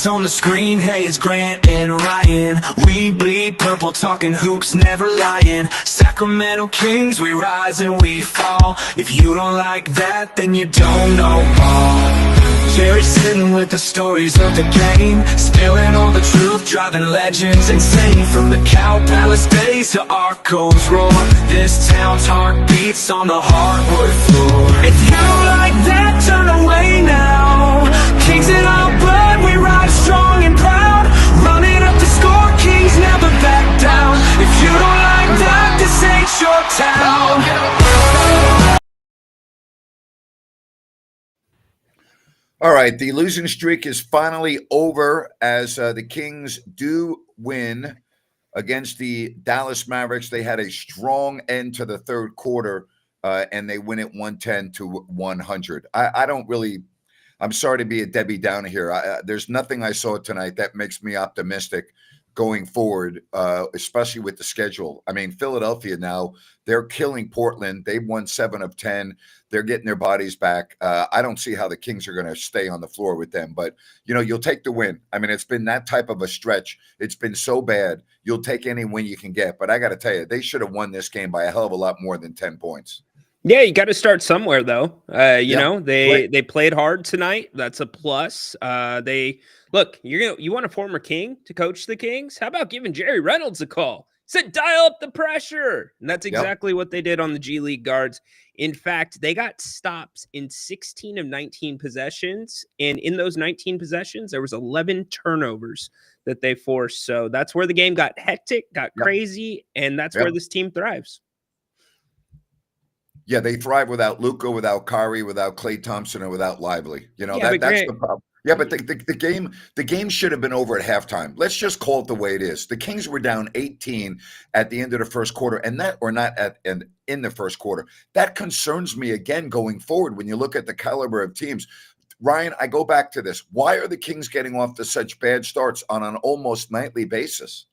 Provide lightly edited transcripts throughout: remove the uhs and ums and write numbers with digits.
Lights on the screen, hey, it's Grant and Ryan. We bleed purple, talking hoops, never lying. Sacramento Kings, we rise and we fall. If you don't like that, then you don't know ball. Jerry sitting with the stories of the game, spilling all the truth, driving legends insane. From the Cow Palace days to Arco's roar, this town's heart beats on the hardwood floor. If you don't like that, turn away now. Kings in our blood, we rise strong and proud. Running up the score, Kings never back down. If you don't like that, this ain't your town. All right, the losing streak is finally over as the Kings do win against the Dallas Mavericks. They had a strong end to the third quarter, and they win it 110-100. I'm sorry to be a Debbie Downer here. There's nothing I saw tonight that makes me optimistic going forward, especially with the schedule. I mean, Philadelphia now, they're killing Portland. They've won 7 of 10. They're getting their bodies back. I don't see how the Kings are going to stay on the floor with them. But, you'll take the win. I mean, it's been that type of a stretch. It's been so bad. You'll take any win you can get. But I got to tell you, they should have won this game by a hell of a lot more than 10 points. Yeah, you got to start somewhere, though. They played hard tonight. That's a plus. Look, you want a former King to coach the Kings? How about giving Jerry Reynolds a call? Said dial up the pressure. And that's exactly what they did on the G League guards. In fact, they got stops in 16 of 19 possessions. And in those 19 possessions, there was 11 turnovers that they forced. So that's where the game got hectic, got crazy, and that's where this team thrives. Yeah, they thrive without Luka, without Kyrie, without Klay Thompson, and without Lively. That's the problem. Yeah, but the game should have been over at halftime. Let's just call it the way it is. The Kings were down 18 at the end of the first quarter, in the first quarter. That concerns me again going forward when you look at the caliber of teams. Ryan, I go back to this. Why are the Kings getting off to such bad starts on an almost nightly basis?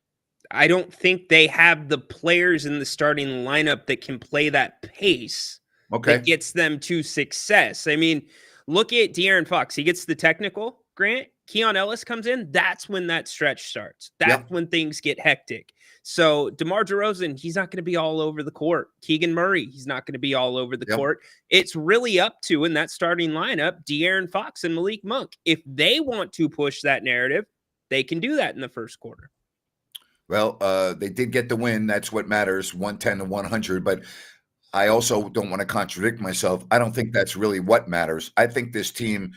I don't think they have the players in the starting lineup that can play that pace that gets them to success. I mean, look at De'Aaron Fox. He gets the technical, Grant. Keon Ellis comes in. That's when that stretch starts. That's when things get hectic. So DeMar DeRozan, he's not going to be all over the court. Keegan Murray, he's not going to be all over the court. It's really up to, in that starting lineup, De'Aaron Fox and Malik Monk. If they want to push that narrative, they can do that in the first quarter. Well, they did get the win. That's what matters, 110-100. But I also don't want to contradict myself. I don't think that's really what matters. I think this team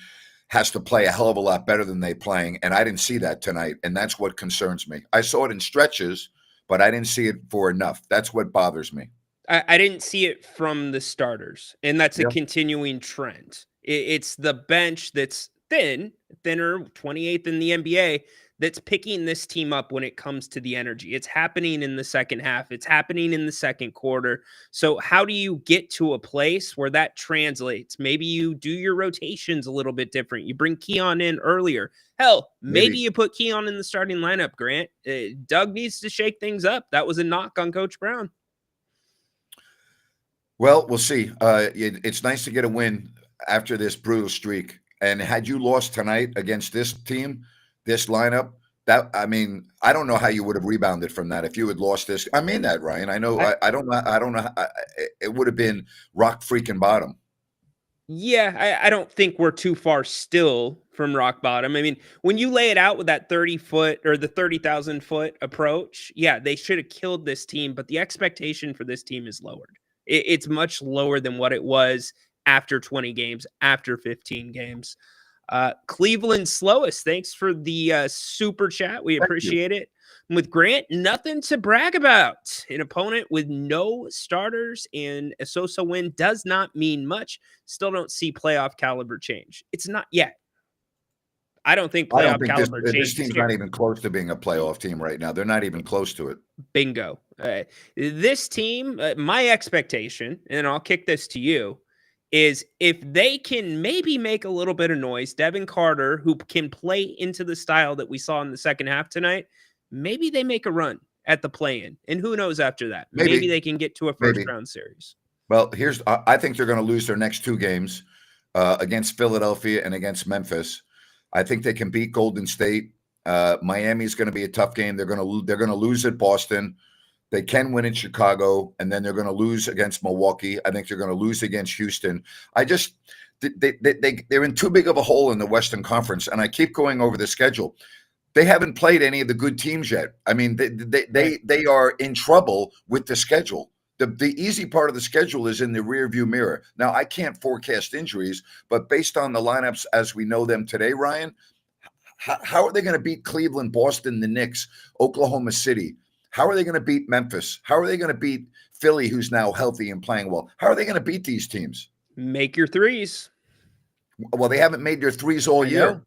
has to play a hell of a lot better than they're playing, and I didn't see that tonight, and that's what concerns me. I saw it in stretches, but I didn't see it for enough. That's what bothers me. I didn't see it from the starters, and that's a continuing trend. It's the bench that's thinner, 28th in the NBA, that's picking this team up when it comes to the energy. It's happening in the second half. It's happening in the second quarter. So how do you get to a place where that translates? Maybe you do your rotations a little bit different. You bring Keon in earlier. Hell, maybe you put Keon in the starting lineup, Grant. Doug needs to shake things up. That was a knock on Coach Brown. Well, we'll see. It's nice to get a win after this brutal streak. And had you lost tonight against this team, this lineup, I don't know how you would have rebounded from that if you had lost this. I mean that, Ryan. I know. I don't know. It would have been rock freaking bottom. Yeah, I don't think we're too far still from rock bottom. I mean, when you lay it out with that 30-foot or the 30,000-foot approach, yeah, they should have killed this team. But the expectation for this team is lowered. It's much lower than what it was after 20 games, after 15 games. Cleveland Slowest, thanks for the super chat. We appreciate it. With Grant, nothing to brag about. An opponent with no starters and a so-so win does not mean much. Still don't see playoff caliber change. It's not yet. I don't think playoff caliber change. This team's not even close to being a playoff team right now. They're not even close to it. Bingo. This team, my expectation, and I'll kick this to you, is if they can maybe make a little bit of noise, Devin Carter, who can play into the style that we saw in the second half tonight, maybe they make a run at the play-in. And who knows after that? Maybe they can get to a first-round series. Well, I think they're going to lose their next two games against Philadelphia and against Memphis. I think they can beat Golden State. Miami's going to be a tough game. They're going to lose at Boston. They can win in Chicago, and then they're going to lose against Milwaukee. I think they're going to lose against Houston. They're in too big of a hole in the Western Conference, and I keep going over the schedule. They haven't played any of the good teams yet. I mean, they are in trouble with the schedule. The easy part of the schedule is in the rearview mirror. Now, I can't forecast injuries, but based on the lineups as we know them today, Ryan, how are they going to beat Cleveland, Boston, the Knicks, Oklahoma City? How are they going to beat Memphis? How are they going to beat Philly, who's now healthy and playing well? How are they going to beat these teams? Make your threes. Well, they haven't made their threes all year.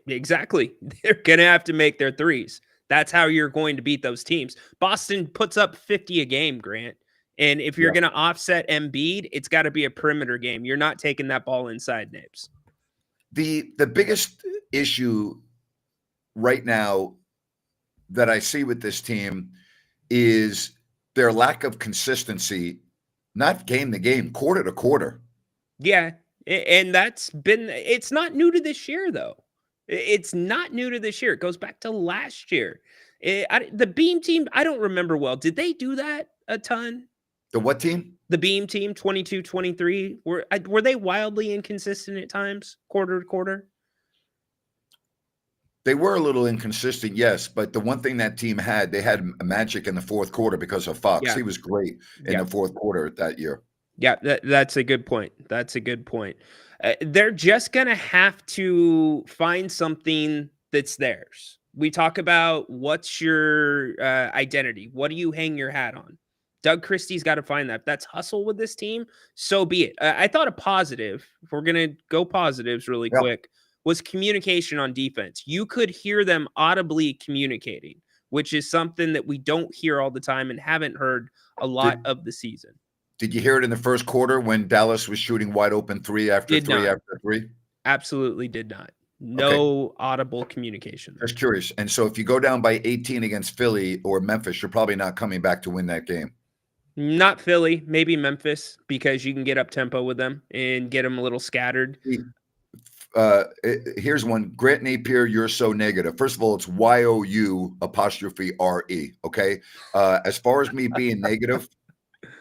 Exactly. They're going to have to make their threes. That's how you're going to beat those teams. Boston puts up 50 a game, Grant. And if you're going to offset Embiid, it's got to be a perimeter game. You're not taking that ball inside, Nibs. The biggest issue right now that I see with this team is their lack of consistency, not game to game, quarter to quarter. Yeah. And it's not new to this year, though. It's not new to this year. It goes back to last year. The Beam team, I don't remember well. Did they do that a ton? The what team? The Beam team, 22-23. Were they wildly inconsistent at times, quarter to quarter? They were a little inconsistent, yes. But the one thing that team had, they had magic in the fourth quarter because of Fox. Yeah. He was great in the fourth quarter that year. Yeah, that's a good point. That's a good point. They're just going to have to find something that's theirs. We talk about what's your identity? What do you hang your hat on? Doug Christie's got to find that. If that's hustle with this team, so be it. I thought a positive, if we're going to go positives really quick, was communication on defense. You could hear them audibly communicating, which is something that we don't hear all the time and haven't heard a lot of the season. Did you hear it in the first quarter when Dallas was shooting wide open three after three? Absolutely did not. No audible communication. Just curious. And so if you go down by 18 against Philly or Memphis, you're probably not coming back to win that game. Not Philly, maybe Memphis, because you can get up tempo with them and get them a little scattered. Here's one. Grant Napier, you're so negative. First of all, it's YOU''RE. Okay. As far as me being negative,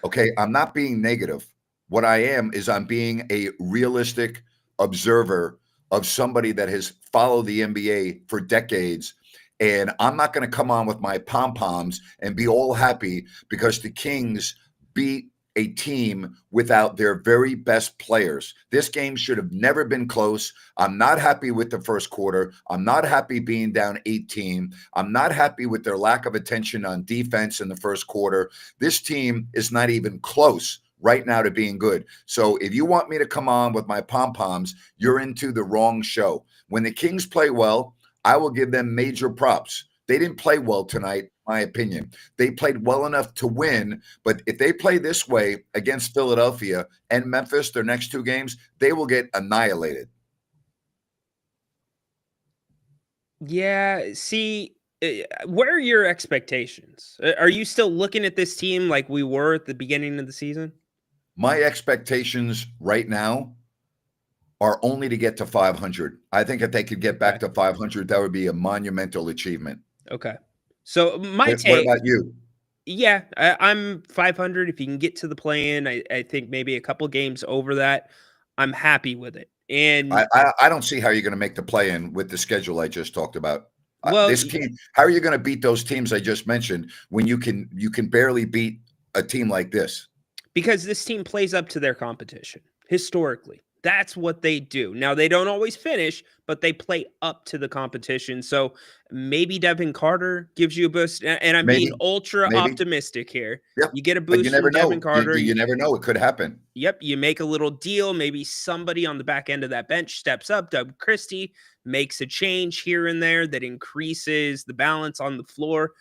okay, I'm not being negative. What I am is I'm being a realistic observer of somebody that has followed the NBA for decades. And I'm not going to come on with my pom-poms and be all happy because the Kings beat a team without their very best players. This game should have never been close. I'm not happy with the first quarter. I'm not happy being down 18. I'm not happy with their lack of attention on defense in the first quarter. This team is not even close right now to being good. So if you want me to come on with my pom-poms, you're into the wrong show. When the Kings play well, I will give them major props. They didn't play well tonight, in my opinion. They played well enough to win, but if they play this way against Philadelphia and Memphis, their next two games, they will get annihilated. Yeah, see, where are your expectations? Are you still looking at this team like we were at the beginning of the season? My expectations right now are only to get to 500. I think if they could get back to 500, that would be a monumental achievement. Okay. So What about you? Yeah, I'm 500. If you can get to the play-in, I think maybe a couple games over that, I'm happy with it. And I don't see how you're going to make the play-in with the schedule I just talked about. Well, this team, how are you going to beat those teams I just mentioned when you can barely beat a team like this? Because this team plays up to their competition historically. That's what they do. Now, they don't always finish, but they play up to the competition. So maybe Devin Carter gives you a boost. And I'm being ultra optimistic here. Yep. You get a boost from Devin Carter. You never know. It could happen. Yep. You make a little deal. Maybe somebody on the back end of that bench steps up. Doug Christie makes a change here and there that increases the balance on the floor.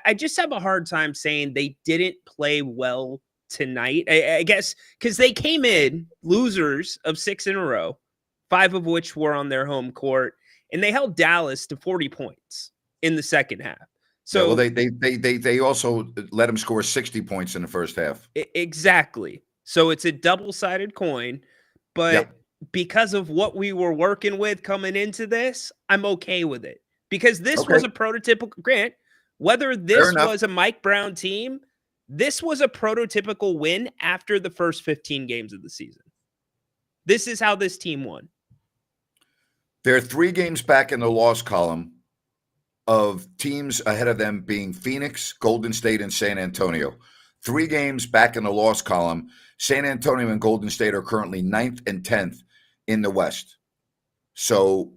I just have a hard time saying they didn't play well tonight, I guess, because they came in losers of 6 in a row, 5 of which were on their home court, and they held Dallas to 40 points in the second half. So they also let them score 60 points in the first half. Exactly. So it's a double-sided coin, but because of what we were working with coming into this, I'm okay with it. Because this Okay, was a prototypical Grant, whether fair this enough. was a Mike Brown team, this was a prototypical win after the first 15 games of the season. This is how this team won. They're 3 games back in the loss column of teams ahead of them being Phoenix, Golden State, and San Antonio. 3 games back in the loss column. San Antonio and Golden State are currently 9th and 10th in the West. So,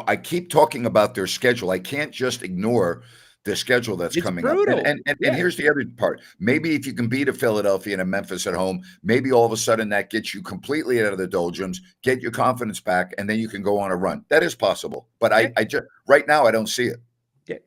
I keep talking about their schedule. I can't just ignore the schedule that's It's coming up. brutal. And Yeah. here's the other part. Maybe if you can beat a Philadelphia and a Memphis at home, maybe all of a sudden that gets you completely out of the doldrums, get your confidence back, and then you can go on a run. That is possible. But Yeah. I just right now I don't see it. Yeah.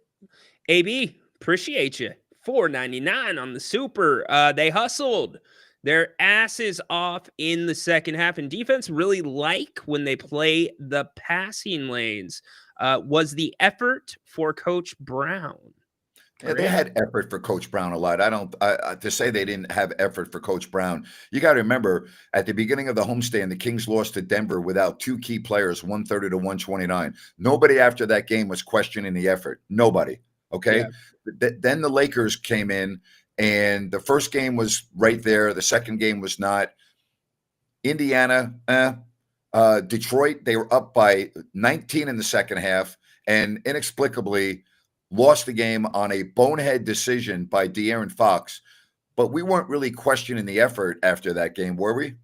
AB, appreciate you. $4.99 on the super. They hustled their asses off in the second half, and defense really like when they play the passing lanes. Was the effort for Coach Brown? Yeah, they had effort for Coach Brown a lot. I don't to say they didn't have effort for Coach Brown. You got to remember at the beginning of the homestand, the Kings lost to Denver without 2 key players, 130 to 129. Nobody after that game was questioning the effort. Nobody. Okay. Yeah. Then the Lakers came in, and the first game was right there. The second game was not. Indiana, Detroit, they were up by 19 in the second half, and inexplicably lost the game on a bonehead decision by De'Aaron Fox. But we weren't really questioning the effort after that game, were we?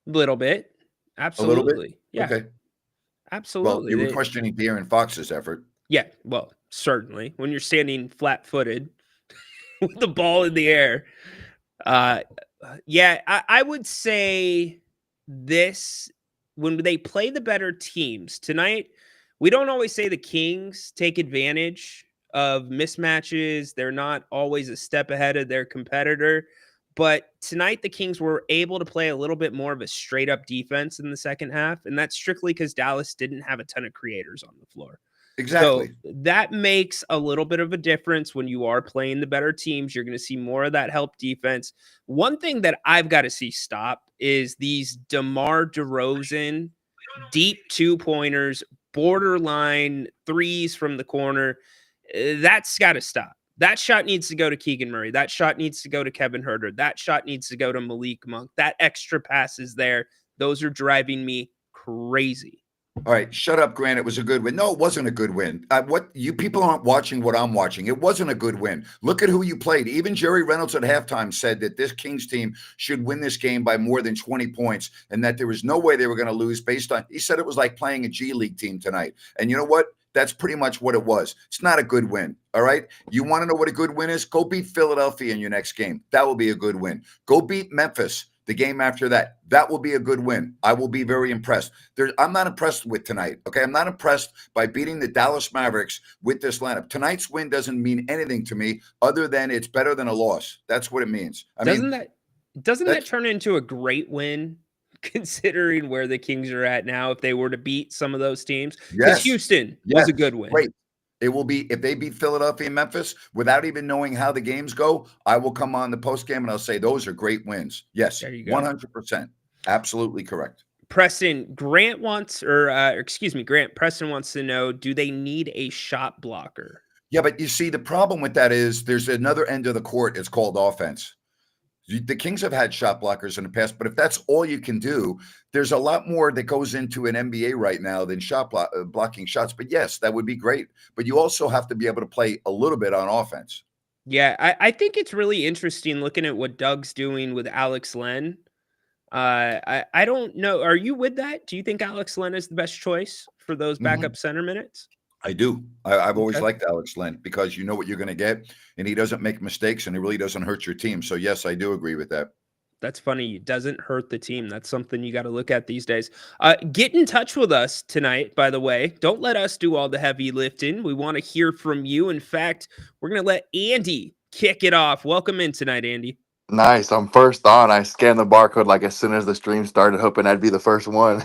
Little bit. A little bit? Absolutely. Yeah. Okay. Well, Absolutely. you were questioning De'Aaron Fox's effort. Yeah. Well, certainly. When you're standing flat-footed with the ball in the air. Yeah, I would say this, when they play the better teams tonight, we don't always say the Kings take advantage of mismatches. They're not always a step ahead of their competitor. But tonight, the Kings were able to play a little bit more of a straight up defense in the second half. And that's strictly because Dallas didn't have a ton of creators on the floor. Exactly. So that makes a little bit of a difference when you are playing the better teams. You're going to see more of that help defense. One thing that I've got to see stop is these DeMar DeRozan deep 2-pointers, borderline threes from the corner. That's got to stop. That shot needs to go to Keegan Murray. That shot needs to go to Kevin Huerter. That shot needs to go to Malik Monk. That extra pass is there. Those are driving me crazy. All right, shut up, Grant. It was a good win. No, it wasn't a good win. What you people aren't watching what I'm watching. It wasn't a good win. Look at who you played. Even Jerry Reynolds at halftime said that this Kings team should win this game by more than 20 points and that there was no way they were going to lose based on, he said it was like playing a G League team tonight. And you know what? That's pretty much what it was. It's not a good win. All right. You want to know what a good win is? Go beat Philadelphia in your next game. That will be a good win. Go beat Memphis the game after that. That will be a good win. I will be very impressed. I'm not impressed with tonight. Okay. I'm not impressed by beating the Dallas Mavericks with this lineup. Tonight's win doesn't mean anything to me other than it's better than a loss. That's what it means. Doesn't that turn into a great win? Considering where the Kings are at now, if they were to beat some of those teams, because Houston was a good win. Great. It will be, if they beat Philadelphia and Memphis without even knowing how the games go, I will come on the post game and I'll say those are great wins. Yes, there you go. 100%. Absolutely correct. Preston, Grant Preston wants to know, do they need a shot blocker? Yeah, but you see, the problem with that is there's another end of the court. It's called offense. The Kings have had shot blockers in the past, but if that's all you can do, there's a lot more that goes into an NBA right now than blocking shots. But yes, that would be great. But you also have to be able to play a little bit on offense. Yeah, I think it's really interesting looking at what Doug's doing with Alex Len. I don't know. Are you with that? Do you think Alex Len is the best choice for those backup center minutes? I do. I've always liked Alex Len because you know what you're going to get, and he doesn't make mistakes, and he really doesn't hurt your team. So, yes, I do agree with that. That's funny. It doesn't hurt the team. That's something you got to look at these days. Get in touch with us tonight, by the way. Don't let us do all the heavy lifting. We want to hear from you. In fact, we're going to let Andy kick it off. Welcome in tonight, Andy. Nice. I'm first on. I scanned the barcode like as soon as the stream started, hoping I'd be the first one.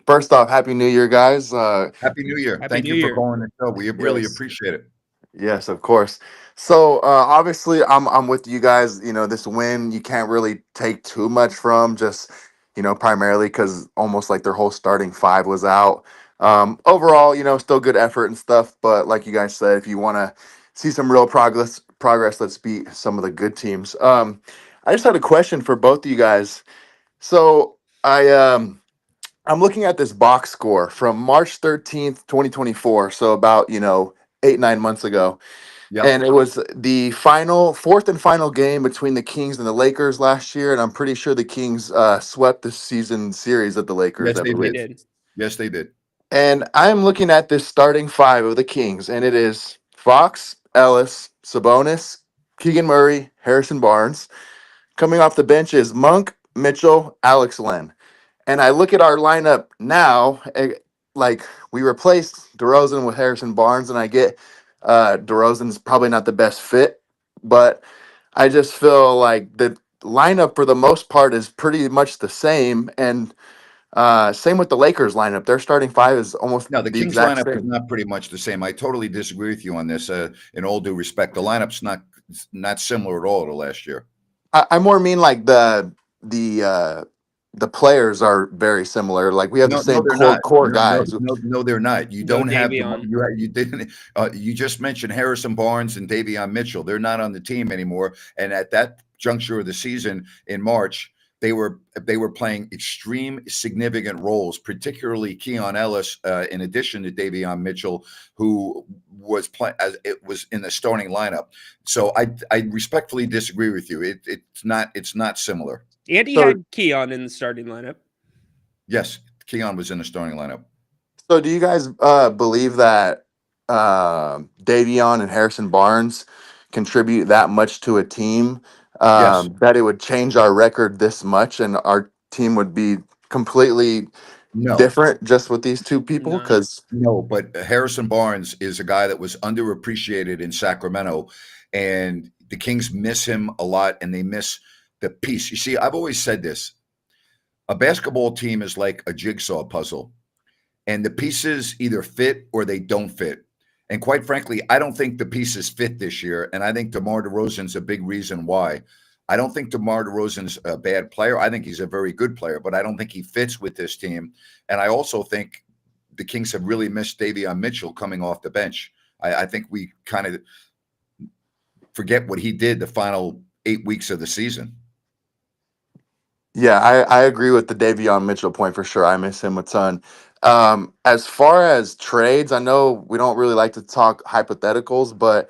First off, Happy New Year, guys. Happy New Year. Thank you for calling the show. We really appreciate it. Yes, of course. So obviously I'm with you guys. You know, this win you can't really take too much from. Just, primarily because almost like their whole starting five was out. Overall, still good effort and stuff. But like you guys said, if you want to see some real progress, let's beat some of the good teams. I just had a question for both of you guys. So I'm looking at this box score from March 13th, 2024. So about 8-9 months ago. Yep. And it was the fourth and final game between the Kings and the Lakers last year, and I'm pretty sure the Kings swept the season series at the Lakers, Yes, I they They did. believe. did. Yes, they did. And I'm looking at this starting five of the Kings, and it is Fox, Ellis, Sabonis, Keegan Murray, Harrison Barnes. Coming off the bench is Monk, Mitchell, Alex Len. And I look at our lineup now, like we replaced DeRozan with Harrison Barnes, and I get DeRozan's probably not the best fit, but I just feel like the lineup for the most part is pretty much the same. And same with the Lakers lineup. Their starting five is almost No, the the Kings exact lineup is same. not pretty much the same. I totally disagree with you on this. In all due respect, the lineup's not similar at all to last year. I more mean like the players are very similar. Like we have the No, no, same they're core not. core No, no, guys. no, no, they're not. You No don't have the Davion. you didn't. You just mentioned Harrison Barnes and Davion Mitchell. They're not on the team anymore. And at that juncture of the season in March, they were playing extreme significant roles, particularly Keon Ellis, in addition to Davion Mitchell, who was playing as it was in the starting lineup. So I respectfully disagree with you. It's not similar. And he So had Keon in the starting lineup. Yes, Keon was in the starting lineup. So, do you guys believe that Davion and Harrison Barnes contribute that much to a team Yes. that it would change our record this much and our team would be completely No. different just with these two people? No. Because, No, but Harrison Barnes is a guy that was underappreciated in Sacramento, and the Kings miss him a lot, and they miss the piece. You see, I've always said this: a basketball team is like a jigsaw puzzle, and the pieces either fit or they don't fit. And quite frankly, I don't think the pieces fit this year, and I think DeMar DeRozan's a big reason why. I don't think DeMar DeRozan's a bad player. I think he's a very good player, but I don't think he fits with this team. And I also think the Kings have really missed Davion Mitchell coming off the bench. I think we kind of forget what he did the final 8 weeks of the season. yeah, I agree with the Davion Mitchell point for sure. I miss him a ton. As far as trades, I know we don't really like to talk hypotheticals, but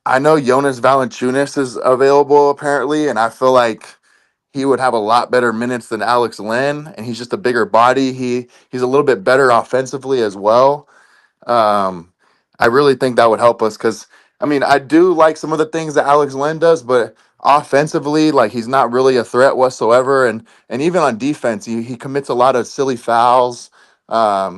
I know Jonas Valanciunas is available apparently, and I feel like he would have a lot better minutes than Alex Len, and he's just a bigger body. He's a little bit better offensively as well. Um, I really think that would help us because I mean I do like some of the things that Alex Len does, but offensively, like he's not really a threat whatsoever, and even on defense, he commits a lot of silly fouls. I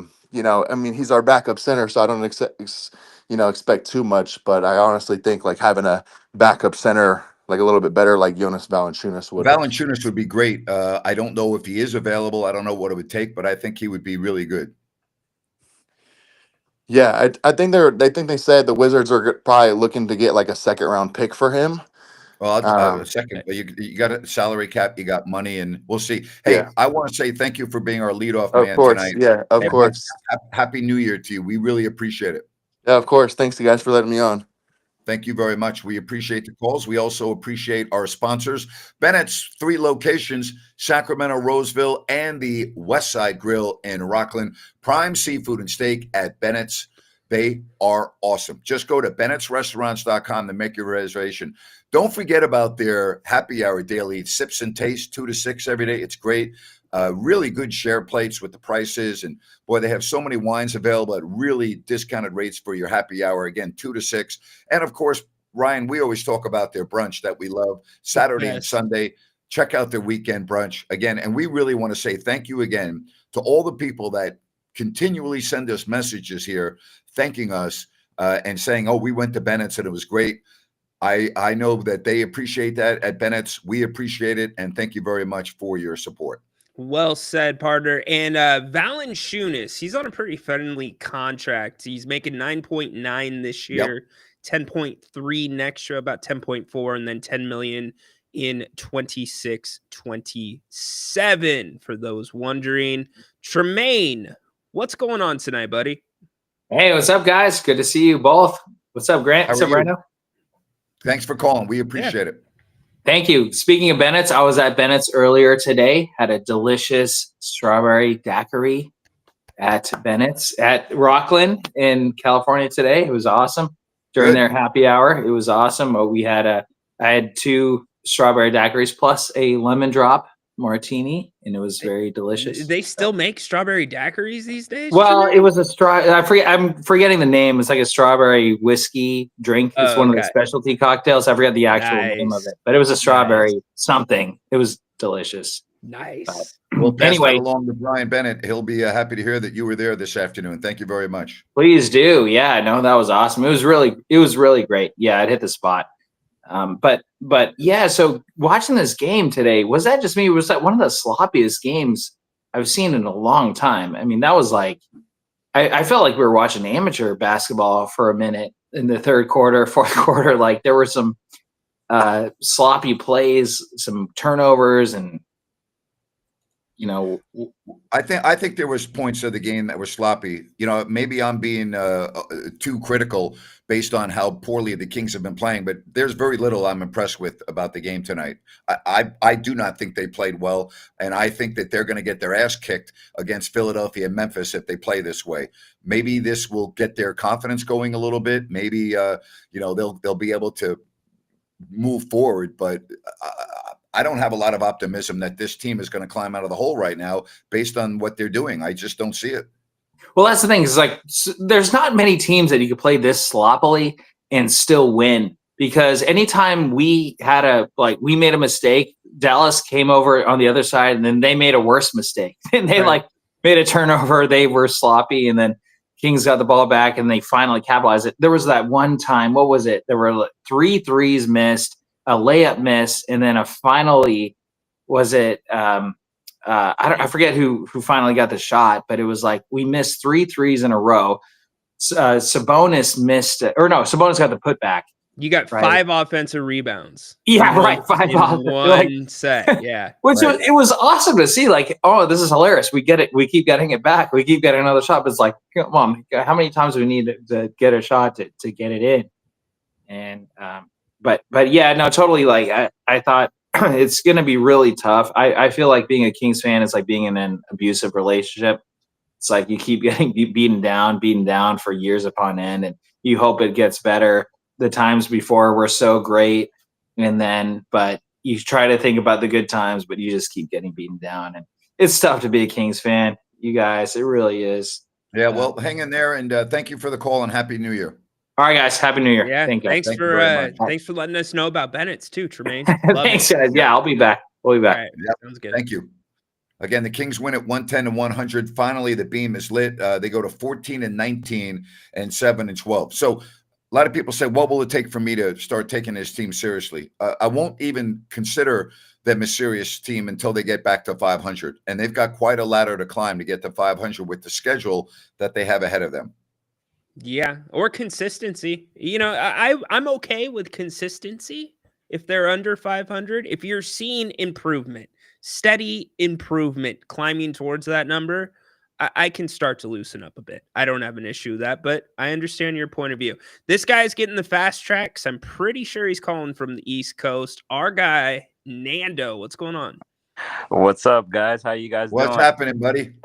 mean he's our backup center, so I don't expect too much, but I honestly think like having a backup center like a little bit better, like Jonas Valanciunas would. Valanciunas would be great. I don't know if he is available. I don't know what it would take, but I think he would be really good. Yeah, I think they said the Wizards are probably looking to get like a second round pick for him. Well, a Um, second, but you got a salary cap, you got money, and we'll see. Hey, yeah, I want to say thank you for being our leadoff of man course. tonight, Yeah, of Hey, and course. happy New Year to you. We really appreciate it. Yeah, of course. Thanks, you guys, for letting me on. Thank you very much. We appreciate the calls. We also appreciate our sponsors, Bennett's 3 locations, Sacramento, Roseville, and the West Side Grill in Rockland. Prime seafood and steak at Bennett's. They are awesome. Just go to bennettsrestaurants.com to make your reservation. Don't forget about their happy hour daily sips and taste, 2 to 6 every day. It's great. Really good share plates with the prices. And boy, they have so many wines available at really discounted rates for your happy hour. Again, 2 to 6. And of course, Ryan, we always talk about their brunch that we love Saturday and yes. Sunday. Check out their weekend brunch again. And we really want to say thank you again to all the people that continually send us messages here thanking us and saying, oh, we went to Bennett's and it was great. I know that they appreciate that at Bennett's. We appreciate it. And thank you very much for your support. Well said, partner. And Valanciunas, he's on a pretty friendly contract. He's making 9.9 this Yep. year, 10.3 next year, about 10.4, and then 10 million in 26-27 for those wondering. Tremaine, what's going on tonight, buddy? Hey, what's up, guys? Good to see you both. What's up, Grant? What's up, Ryno? Thanks for calling. We appreciate it. Thank you. Speaking of Bennett's, I was at Bennett's earlier today. Had a delicious strawberry daiquiri at Bennett's at Rockland in California today. It was awesome. During their happy hour, it was awesome. I had 2 strawberry daiquiris plus a lemon drop martini, and it was very delicious. They still make strawberry daiquiris these days? Well, Tremaine? it was I'm forgetting the name. It's like a strawberry whiskey drink. It's one of the specialty cocktails. I forget the actual name of it, but it was a strawberry something. It was delicious. Nice. But We'll pass anyway, that along to Brian Bennett. He'll be happy to hear that you were there this afternoon. Thank you very much. please do. Yeah, no, that was awesome. It was really great. Yeah, it hit the spot. But yeah, so watching this game today, was that just me? Was that one of the sloppiest games I've seen in a long time? I mean, that was like, I felt like we were watching amateur basketball for a minute in the third quarter, fourth quarter. Like there were some sloppy plays, some turnovers, and I think there was points of the game that were sloppy. Maybe I'm being too critical based on how poorly the Kings have been playing, but there's very little I'm impressed with about the game tonight. I do not think they played well, and I think that they're going to get their ass kicked against Philadelphia and Memphis if they play this way. Maybe this will get their confidence going a little bit. Maybe they'll be able to move forward, but I don't have a lot of optimism that this team is going to climb out of the hole right now based on what they're doing. I just don't see it. well, that's the thing. Is like there's not many teams that you could play this sloppily and still win, because anytime we made a mistake, Dallas came over on the other side and then they made a worse mistake. And they made a turnover. They were sloppy, and then Kings got the ball back and they finally capitalized it. There was that one time, what was it? There were like 3 threes missed, a layup miss, and then I forget who finally got the shot, but it was like we missed 3 threes in a row. Sabonis missed it, or no, Sabonis got the putback. You got 5 offensive rebounds. Yeah, right. 5 in one set. Yeah. Which it was awesome to see. Like, oh, this is hilarious. We get it. We keep getting it back. We keep getting another shot. But it's like, come on, how many times do we need to get a shot to get it in? And but yeah, no, totally. Like I thought it's going to be really tough. I feel like being a Kings fan is like being in an abusive relationship. It's like you keep getting beaten down for years upon end, and you hope it gets better. The times before were so great, but you try to think about the good times, but you just keep getting beaten down, and it's tough to be a Kings fan, you guys. It really is. Yeah, well, hang in there, and thank you for the call, and Happy New Year. All right, guys. Happy New Year. Yeah, thanks for letting us know about Bennett's too, Tremaine. Thanks, guys. Yeah, I'll be back. We'll be back. All right. Yep. Sounds good. Thank you. Again, the Kings win at 110-100. Finally, the beam is lit. They go to 14-19 and 7-12. So a lot of people say, what will it take for me to start taking this team seriously? I won't even consider them a serious team until they get back to 500. And they've got quite a ladder to climb to get to 500 with the schedule that they have ahead of them. Yeah, or consistency. I'm okay with consistency if they're under 500. If you're seeing improvement, steady improvement, climbing towards that number, I can start to loosen up a bit. I don't have an issue with that, but I understand your point of view. This guy's getting the fast tracks. I'm pretty sure he's calling from the East Coast. Our guy, Nando, what's going on? What's up, guys? How you guys doing? What's happening, buddy?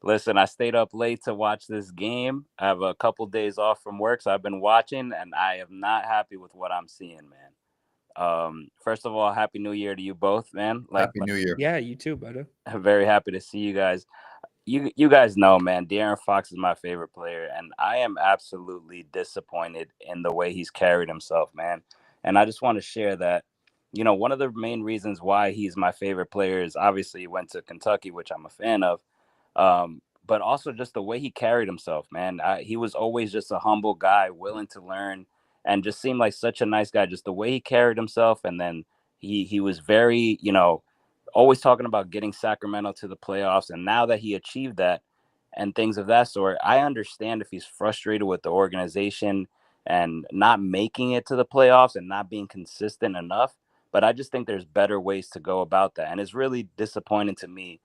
Listen, I stayed up late to watch this game. I have a couple days off from work, so I've been watching, and I am not happy with what I'm seeing, man. First of all, Happy New Year to you both, man. Happy New Year. Yeah, you too, buddy. I'm very happy to see you guys. You guys know, man, De'Aaron Fox is my favorite player, and I am absolutely disappointed in the way he's carried himself, man. And I just want to share that, one of the main reasons why he's my favorite player is obviously he went to Kentucky, which I'm a fan of, but also just the way he carried himself, man. He was always just a humble guy, willing to learn, and just seemed like such a nice guy, just the way he carried himself. And then he was very, always talking about getting Sacramento to the playoffs. And now that he achieved that and things of that sort, I understand if he's frustrated with the organization and not making it to the playoffs and not being consistent enough. but I just think there's better ways to go about that. And it's really disappointing to me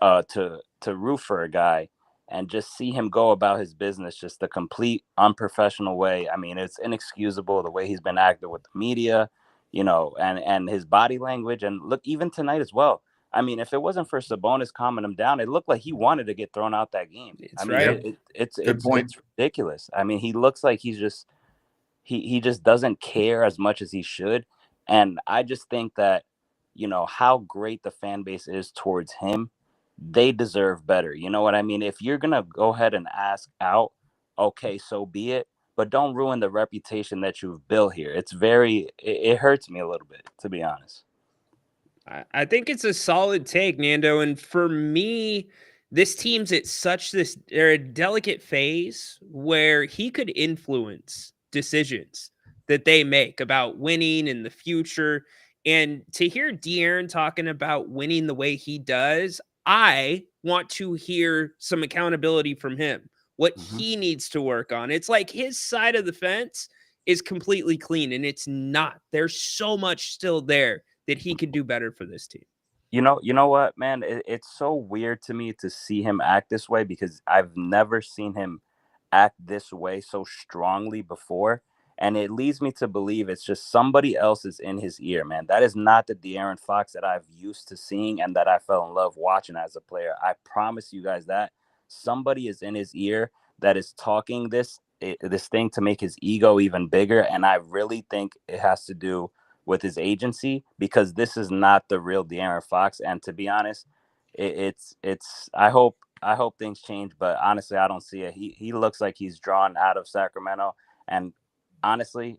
to root for a guy and just see him go about his business just the complete unprofessional way. I mean, it's inexcusable the way he's been acting with the media, and his body language. And look, even tonight as well. I mean, if it wasn't for Sabonis calming him down, it looked like he wanted to get thrown out that game. It's I mean, right. it's ridiculous. I mean, he looks like he's just he just doesn't care as much as he should. And I just think that, how great the fan base is towards him, they deserve better. You know what I mean? If you're going to go ahead and ask out, okay, so be it. But don't ruin the reputation that you've built here. It hurts me a little bit, to be honest. I think it's a solid take, Nando. And for me, this team's at they're a delicate phase where he could influence decisions that they make about winning in the future. And to hear De'Aaron talking about winning the way he does, I want to hear some accountability from him, what he needs to work on. It's like his side of the fence is completely clean, and it's not. There's so much still there that he could do better for this team. You know what, man? It's so weird to me to see him act this way because I've never seen him act this way so strongly before. And it leads me to believe it's just somebody else is in his ear, man. That is not the De'Aaron Fox that I've used to seeing and that I fell in love watching as a player. I promise you guys that somebody is in his ear that is talking this thing to make his ego even bigger. And I really think it has to do with his agency, because this is not the real De'Aaron Fox. And to be honest, it's I hope things change, but honestly, I don't see it. He looks like he's drawn out of Sacramento, and honestly,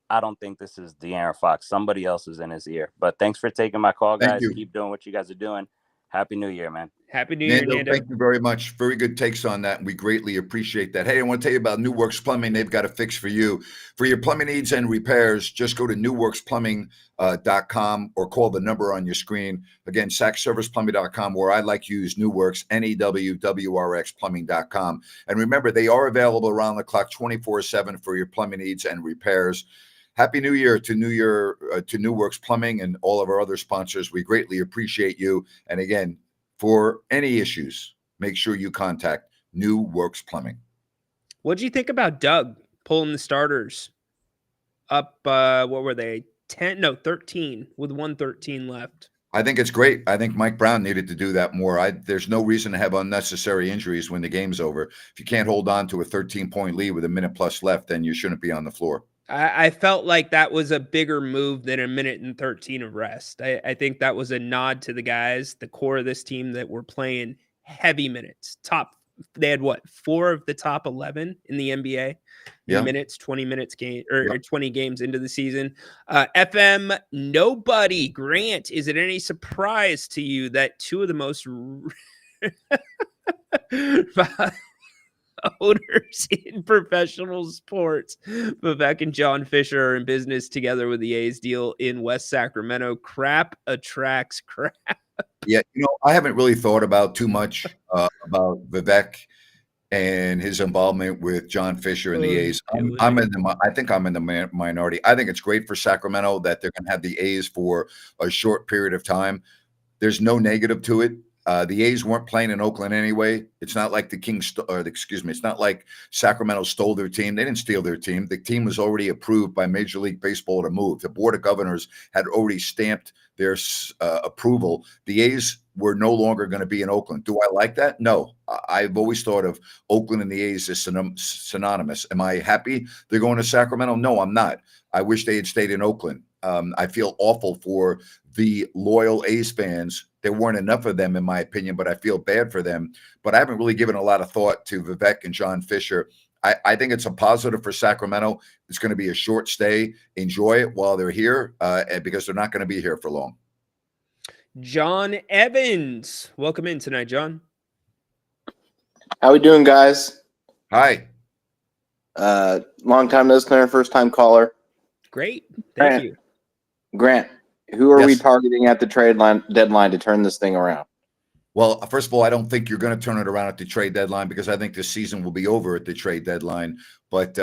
I don't think this is De'Aaron Fox. Somebody else is in his ear. But thanks for taking my call, guys. Keep doing what you guys are doing. Happy New Year, man. Happy New Year, Nando. Thank you very much. Very good takes on that, and we greatly appreciate that. Hey, I want to tell you about New Works Plumbing. They've got a fix for you. For your plumbing needs and repairs, just go to newworksplumbing.com or call the number on your screen. Again, sackserviceplumbing.com, where I like to use New Works, NEWWRX plumbing.com. And remember, they are available around the clock 24/7 for your plumbing needs and repairs. Happy New Year to New Works Plumbing and all of our other sponsors. We greatly appreciate you. And again, for any issues, make sure you contact New Works Plumbing. What did you think about Doug pulling the starters up? What were they? 13 with 1:13 left. I think it's great. I think Mike Brown needed to do that more. There's no reason to have unnecessary injuries when the game's over. If you can't hold on to a 13-point lead with a minute plus left, then you shouldn't be on the floor. I felt like that was a bigger move than a minute and 13 of rest. I think that was a nod to the guys, the core of this team that were playing heavy minutes. They had 4 of the top 11 in the NBA minutes, 20 minutes game or 20 games into the season. FM nobody. Grant, is it any surprise to you that 2 of the most owners in professional sports, Vivek and John Fisher, are in business together with the A's deal in West Sacramento? Crap attracts crap. Yeah, I haven't really thought about too much about Vivek and his involvement with John Fisher and the A's. I think I'm in the minority. I think it's great for Sacramento that they're going to have the A's for a short period of time. There's no negative to it. The A's weren't playing in Oakland anyway. It's not like it's not like Sacramento stole their team. They didn't steal their team. The team was already approved by Major League Baseball to move. The Board of Governors had already stamped their approval. The A's were no longer going to be in Oakland. Do I like that? No. I've always thought of Oakland and the A's as synonymous. Am I happy they're going to Sacramento? No, I'm not. I wish they had stayed in Oakland. I feel awful for the loyal A's fans. There weren't enough of them, in my opinion, but I feel bad for them. But I haven't really given a lot of thought to Vivek and John Fisher. I think it's a positive for Sacramento. It's going to be a short stay. Enjoy it while they're here, because they're not going to be here for long. John Evans, welcome in tonight, John. How we doing, guys? Hi. Long time listener, first time caller. Great. Thank you. Grant, who are we targeting at the trade deadline to turn this thing around? Well, first of all, I don't think you're going to turn it around at the trade deadline, because I think the season will be over at the trade deadline. But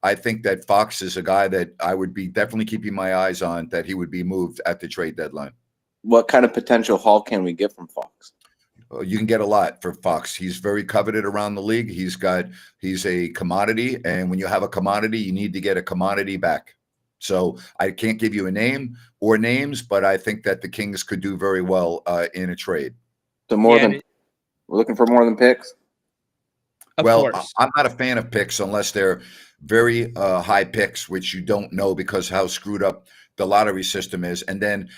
I think that Fox is a guy that I would be definitely keeping my eyes on, that he would be moved at the trade deadline. What kind of potential haul can we get from Fox? You can get a lot for Fox. He's very coveted around the league. He's a commodity, and when you have a commodity, you need to get a commodity back. So I can't give you a name or names, but I think that the Kings could do very well in a trade. So we're looking for more than picks. Of Well, course. I'm not a fan of picks unless they're very high picks, which you don't know because how screwed up the lottery system is. And then,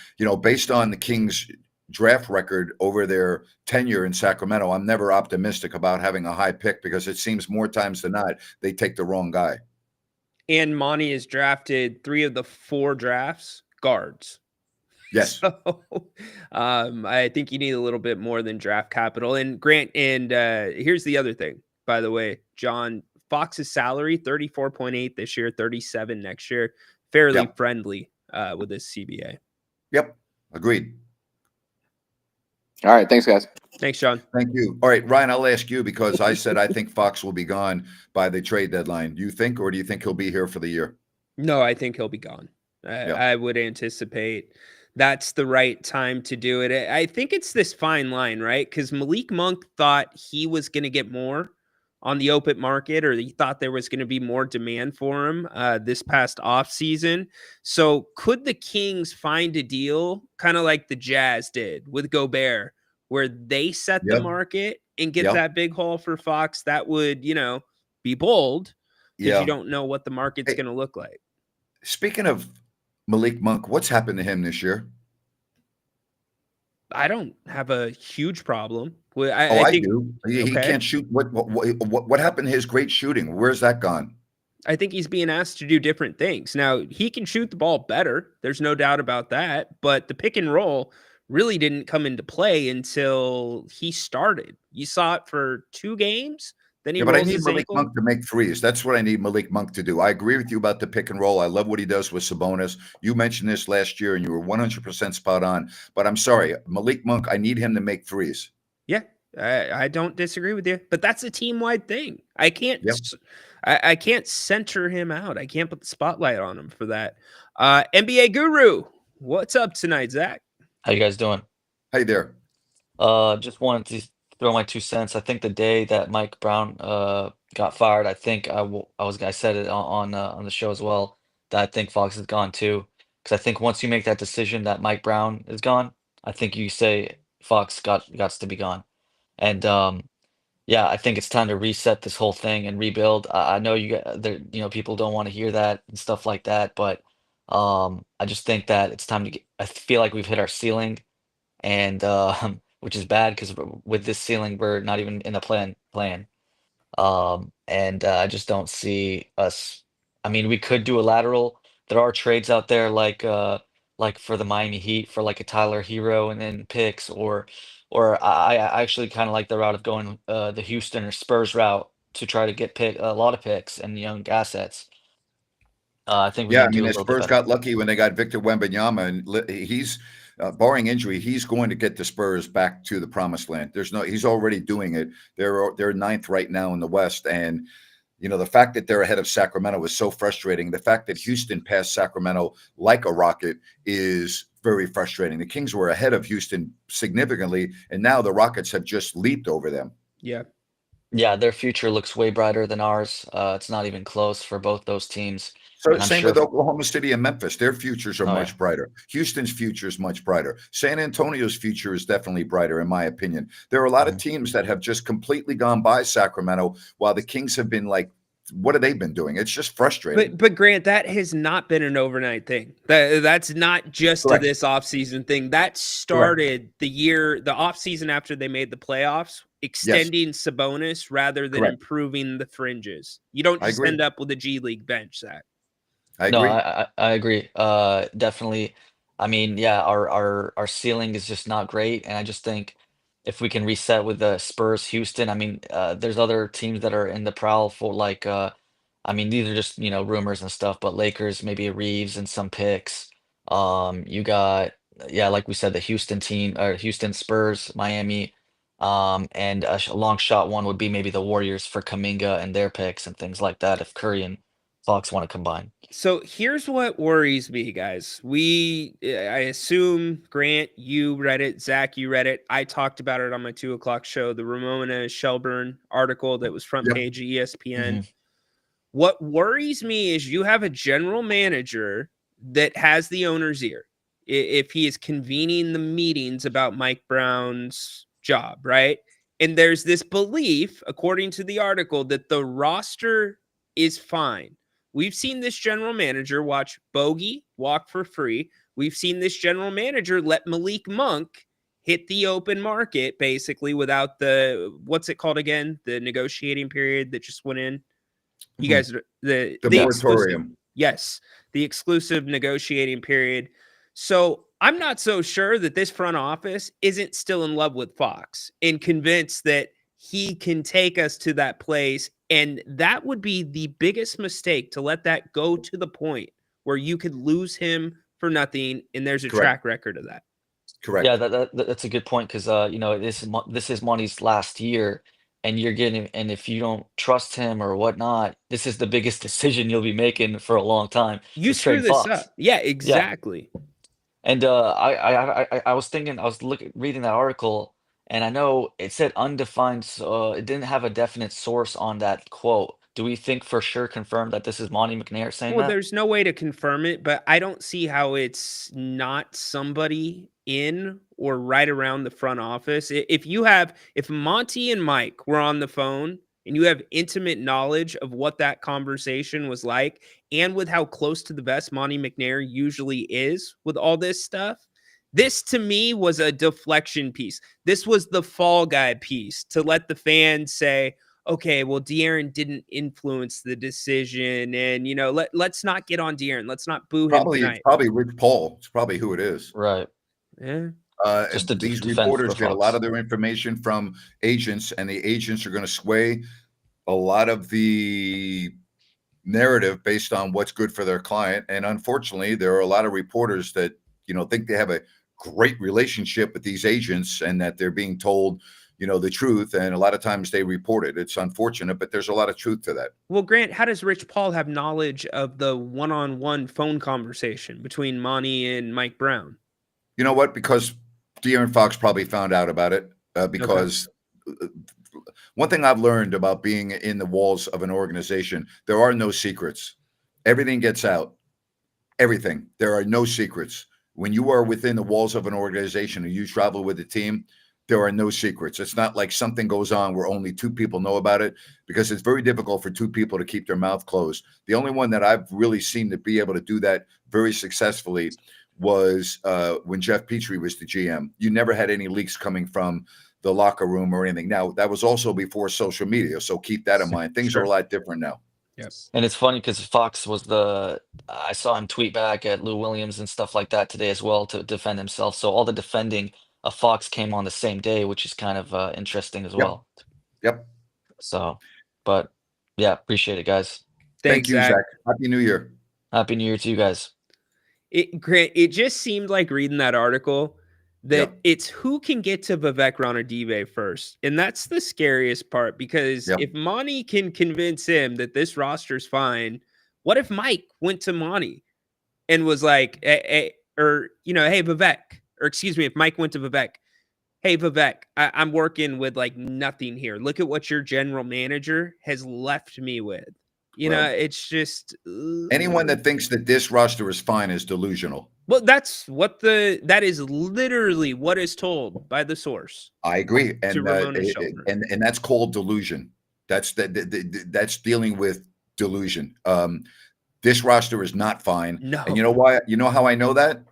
based on the Kings draft record over their tenure in Sacramento, I'm never optimistic about having a high pick because it seems more times than not they take the wrong guy. And Monty has drafted 3 of the 4 drafts guards. Yes. So, I think you need a little bit more than draft capital. And Grant, and here's the other thing, by the way, John, Fox's salary, 34.8 this year, 37 next year, fairly friendly with this CBA. Yep. Agreed. All right. Thanks, guys. Thanks, John. Thank you. All right, Ryan, I'll ask you because I said I think Fox will be gone by the trade deadline. Do you think, or do you think he'll be here for the year? No, I think he'll be gone. I would anticipate that's the right time to do it. I think it's this fine line, right? Because Malik Monk thought he was going to get more on the open market, or he thought there was going to be more demand for him this past offseason. So could the Kings find a deal kind of like the Jazz did with Gobert, where they set the market and get that big haul for Fox? That would, be bold because you don't know what the market's going to look like. Speaking of Malik Monk, what's happened to him this year? I don't have a huge problem. I do. He can't shoot. What happened to his great shooting? Where's that gone? I think he's being asked to do different things. Now, he can shoot the ball better. There's no doubt about that. But the pick and roll really didn't come into play until he started. You saw it for 2 games. Then he but I rolls need his Malik ankle. Monk to make threes. That's what I need Malik Monk to do. I agree with you about the pick and roll. I love what he does with Sabonis. You mentioned this last year, and you were 100% spot on. But I'm sorry, Malik Monk, I need him to make threes. Yeah, I don't disagree with you. But that's a team-wide thing. I can't I can't center him out. I can't put the spotlight on him for that. NBA Guru, what's up tonight, Zach? How you guys doing? Hey there. Just wanted to throw my 2 cents. I think the day that Mike Brown got fired, I think I said it on the show as well, that I think Fox is gone too. Because I think once you make that decision that Mike Brown is gone, I think you say Fox got to be gone. And yeah, I think it's time to reset this whole thing and rebuild. I know people don't want to hear that and stuff like that, but I just think that it's time to I feel like we've hit our ceiling, and which is bad because with this ceiling, we're not even in the plan. And I just don't see us. I mean, we could do a lateral. There are trades out there like for the Miami Heat for like a Tyler Hero and then picks, or I actually kind of like the route of going the Houston or Spurs route to try to get a lot of picks and young assets. I think we need to do a the little bit Spurs better. got lucky when they got Victor Wembanyama, and he's barring injury, he's going to get the Spurs back to the promised land. He's already doing it. They're 9th right now in the West, and the fact that they're ahead of Sacramento is so frustrating. The fact that Houston passed Sacramento like a rocket is very frustrating. The Kings were ahead of Houston significantly, and now the Rockets have just leaped over them. Yeah, their future looks way brighter than ours. It's not even close for both those teams. So And I'm same sure with Oklahoma City and Memphis. Their futures are Oh, much yeah. brighter. Houston's future is much brighter. San Antonio's future is definitely brighter, in my opinion. There are a lot of teams that have just completely gone by Sacramento, while the Kings have been like, what have they been doing? It's just frustrating. But Grant, that has not been an overnight thing. That's not just Correct. this offseason thing. That started the offseason after they made the playoffs, extending Sabonis rather than Correct. improving the fringes. You don't I just agree. end up with a G League bench, Zach. I No, agree. I agree. Definitely. I mean, yeah, our ceiling is just not great, and I just think if we can reset with the Spurs, Houston. I mean, there's other teams that are in the prowl for like. I mean, these are just rumors and stuff, but Lakers, maybe a Reeves and some picks. You got like we said, the Houston team or Houston Spurs, Miami, and a long shot one would be maybe the Warriors for Kaminga and their picks and things like that if Curry and Fox want to combine. So here's what worries me, guys. I assume, Grant, you read it. Zach, you read it. I talked about it on my 2:00 show, the Ramona Shelburne article that was front page of ESPN. What worries me is you have a general manager that has the owner's ear. If he is convening the meetings about Mike Brown's job, right? And there's this belief, according to the article, that the roster is fine. We've seen this general manager watch Bogey walk for free. We've seen this general manager let Malik Monk hit the open market basically without what's it called again? The negotiating period that just went in. You guys, the moratorium. Yes, the exclusive negotiating period. So I'm not so sure that this front office isn't still in love with Fox and convinced that he can take us to that place. And that would be the biggest mistake, to let that go to the point where you could lose him for nothing. And there's a track record of that. Correct. Yeah, that's a good point, because this is Monty's last year, and if you don't trust him or whatnot, this is the biggest decision you'll be making for a long time. You is screw trade this Fox. up. Yeah, exactly. And I was thinking, I was reading that article, and I know it said undefined, so it didn't have a definite source on that quote. Do we think for sure confirmed that this is Monty McNair saying Well, that? there's no way to confirm it, but I don't see how it's not somebody in or right around the front office. If Monty and Mike were on the phone and you have intimate knowledge of what that conversation was like, and with how close to the vest Monty McNair usually is with all this stuff, this to me was a deflection piece. This was the fall guy piece to let the fans say, okay, well, De'Aaron didn't influence the decision, and let's not get on De'Aaron. Let's not boo him tonight. Probably Rich Paul. It's probably who it is. Right. Yeah. Just to These defend reporters for get a Fox. lot of their information from agents, and the agents are going to sway a lot of the narrative based on what's good for their client. And unfortunately, there are a lot of reporters that think they have a great relationship with these agents, and that they're being told the truth, and a lot of times they report it. It's unfortunate, but there's a lot of truth to that. Well, Grant, how does Rich Paul have knowledge of the one-on-one phone conversation between Monty and Mike Brown? You know what? Because De'Aaron Fox probably found out about it. Because one thing I've learned about being in the walls of an organization, there are no secrets. Everything gets out. Everything. There are no secrets. When you are within the walls of an organization and you travel with a team, there are no secrets. It's not like something goes on where only two people know about it, because it's very difficult for two people to keep their mouth closed. The only one that I've really seen to be able to do that very successfully was when Jeff Petrie was the GM. You never had any leaks coming from the locker room or anything. Now, that was also before social media, so keep that in mind. Things are a lot different now. Yes. And it's funny because Fox was I saw him tweet back at Lou Williams and stuff like that today as well to defend himself. So all the defending of Fox came on the same day, which is kind of interesting as well. Yep. So, but yeah, appreciate it, guys. Thank you, Zach. Happy New Year. Happy New Year to you guys. Grant, it just seemed like reading that article that it's who can get to Vivek Ranadive first. And that's the scariest part, because if Monty can convince him that this roster's fine, what if Mike went to Monty and was like, hey, Vivek, or excuse me, if Mike went to Vivek, hey, Vivek, I'm working with like nothing here. Look at what your general manager has left me with. It's just anyone that thinks that this roster is fine is delusional. Well, that is literally what is told by the source. I agree, and that's called delusion. That's dealing with delusion. This roster is not fine. No. And you know why? You know how I know that?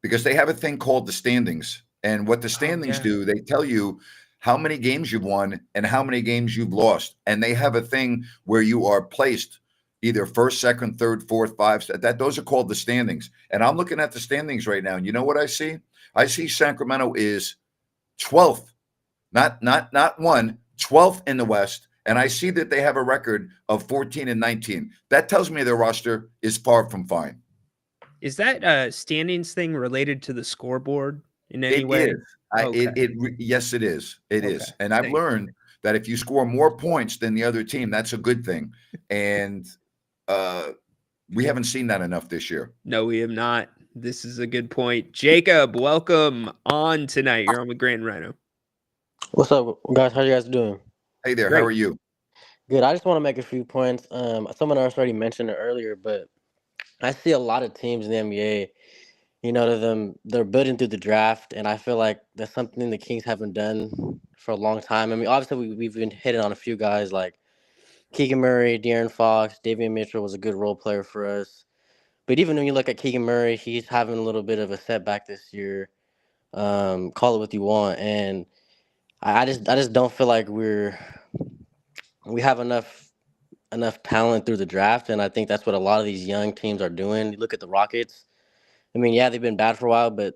Because they have a thing called the standings, and what the standings do, they tell you how many games you've won and how many games you've lost, and they have a thing where you are placed either first, second, third, fourth, five. Those are called the standings. And I'm looking at the standings right now, and you know what I see? I see Sacramento is 12th, not 1, 12th in the West, and I see that they have a record of 14-19. That tells me their roster is far from fine. Is that standings thing related to the scoreboard in any way? Yes, it is. It is. And I've learned that if you score more points than the other team, that's a good thing. And We haven't seen that enough this year. No, we have not. This is a good point. Jacob, welcome on tonight. You're on with Grant and Ryno. What's up, guys? How you guys doing? Hey there, Great. how are you? Good. I just want to make a few points. Someone else already mentioned it earlier, but I see a lot of teams in the NBA. They're building through the draft, and I feel like that's something the Kings haven't done for a long time. I mean, obviously we've been hitting on a few guys like Keegan Murray, De'Aaron Fox, Davion Mitchell was a good role player for us. But even when you look at Keegan Murray, he's having a little bit of a setback this year. Call it what you want, and I just don't feel like we have enough talent through the draft, and I think that's what a lot of these young teams are doing. You look at the Rockets. I mean, yeah, they've been bad for a while, but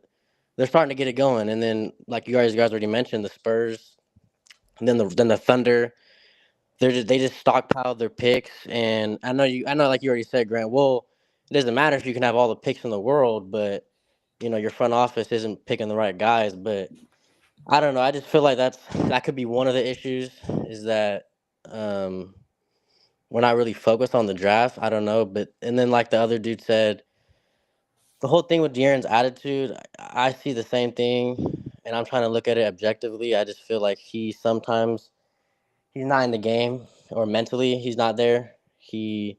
they're starting to get it going. And then, like you guys already mentioned, the Spurs, and then the Thunder. They just stockpiled their picks, and I know, like you already said, Grant. Well, it doesn't matter if you can have all the picks in the world, but your front office isn't picking the right guys. But I don't know. I just feel like that could be one of the issues is that um, we're not really focused on the draft. I don't know, but and then like the other dude said, the whole thing with De'Aaron's attitude, I see the same thing, and I'm trying to look at it objectively. I just feel like sometimes he's not in the game, or mentally he's not there. He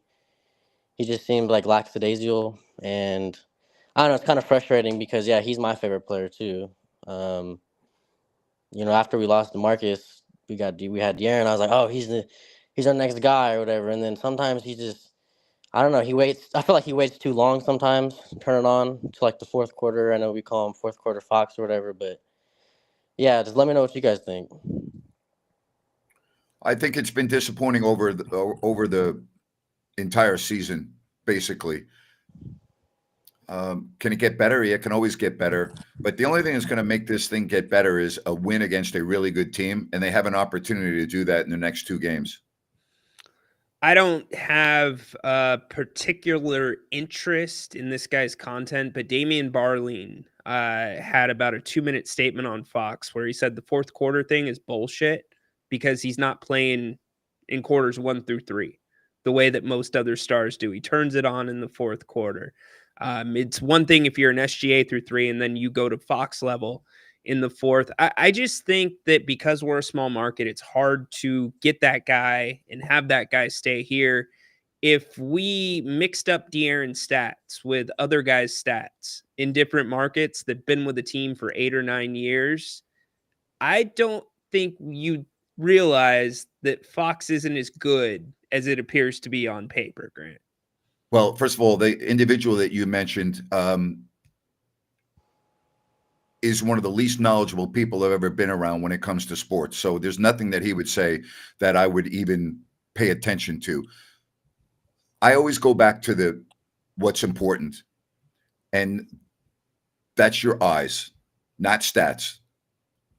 just seems like lackadaisical, and I don't know. It's kind of frustrating because yeah, he's my favorite player too. Um, after we lost to Marcus, we had De'Aaron. I was like, oh, he's our next guy or whatever. And then sometimes he just, I don't know. He waits. I feel like he waits too long sometimes. To turn it on to like the fourth quarter. I know we call him fourth quarter Fox or whatever, but yeah, just let me know what you guys think. I think it's been disappointing over the entire season, basically. Can it get better? Yeah, it can always get better. But the only thing that's going to make this thing get better is a win against a really good team, and they have an opportunity to do that in the next 2 games. I don't have a particular interest in this guy's content, but Damian Barleen had about a 2-minute statement on Fox where he said the fourth quarter thing is bullshit because he's not playing in quarters 1 through 3 the way that most other stars do. He turns it on in the fourth quarter. It's one thing if you're an SGA through 3 and then you go to Fox level in the fourth. I just think that because we're a small market, it's hard to get that guy and have that guy stay here. If we mixed up De'Aaron's stats with other guys' stats in different markets that've been with the team for 8 or 9 years, I don't think you realize that Fox isn't as good as it appears to be on paper, Grant. Well, first of all, the individual that you mentioned is one of the least knowledgeable people I've ever been around when it comes to sports. So there's nothing that he would say that I would even pay attention to. I always go back to what's important, and that's your eyes, not stats.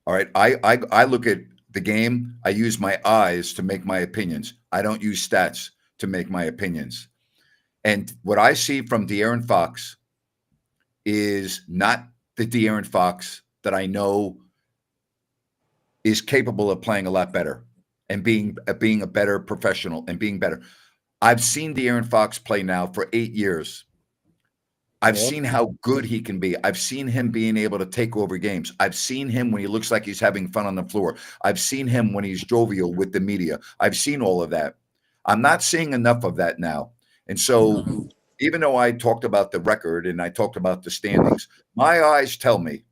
All right. I look at the game. I use my eyes to make my opinions. I don't use stats to make my opinions. And what I see from De'Aaron Fox is not the De'Aaron Fox that I know is capable of playing a lot better and being a better professional and being better. I've seen De'Aaron Fox play now for 8 years. I've seen how good he can be. I've seen him being able to take over games. I've seen him when he looks like he's having fun on the floor. I've seen him when he's jovial with the media. I've seen all of that. I'm not seeing enough of that now. And so even though I talked about the record and I talked about the standings, my eyes tell me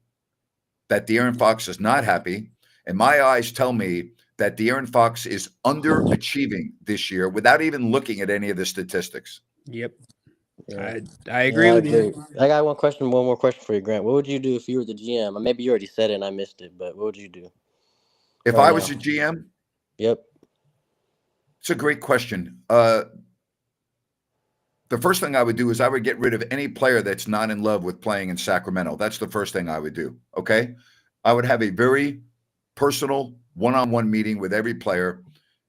that De'Aaron Fox is not happy. And my eyes tell me that De'Aaron Fox is underachieving this year without even looking at any of the statistics. Yep. Yeah. I agree with you. I got one more question for you, Grant. What would you do if you were the GM? Maybe you already said it and I missed it, but what would you do? If I was a GM? Yep. It's a great question. The first thing I would do is I would get rid of any player that's not in love with playing in Sacramento. That's the first thing I would do, okay? I would have a very personal one-on-one meeting with every player,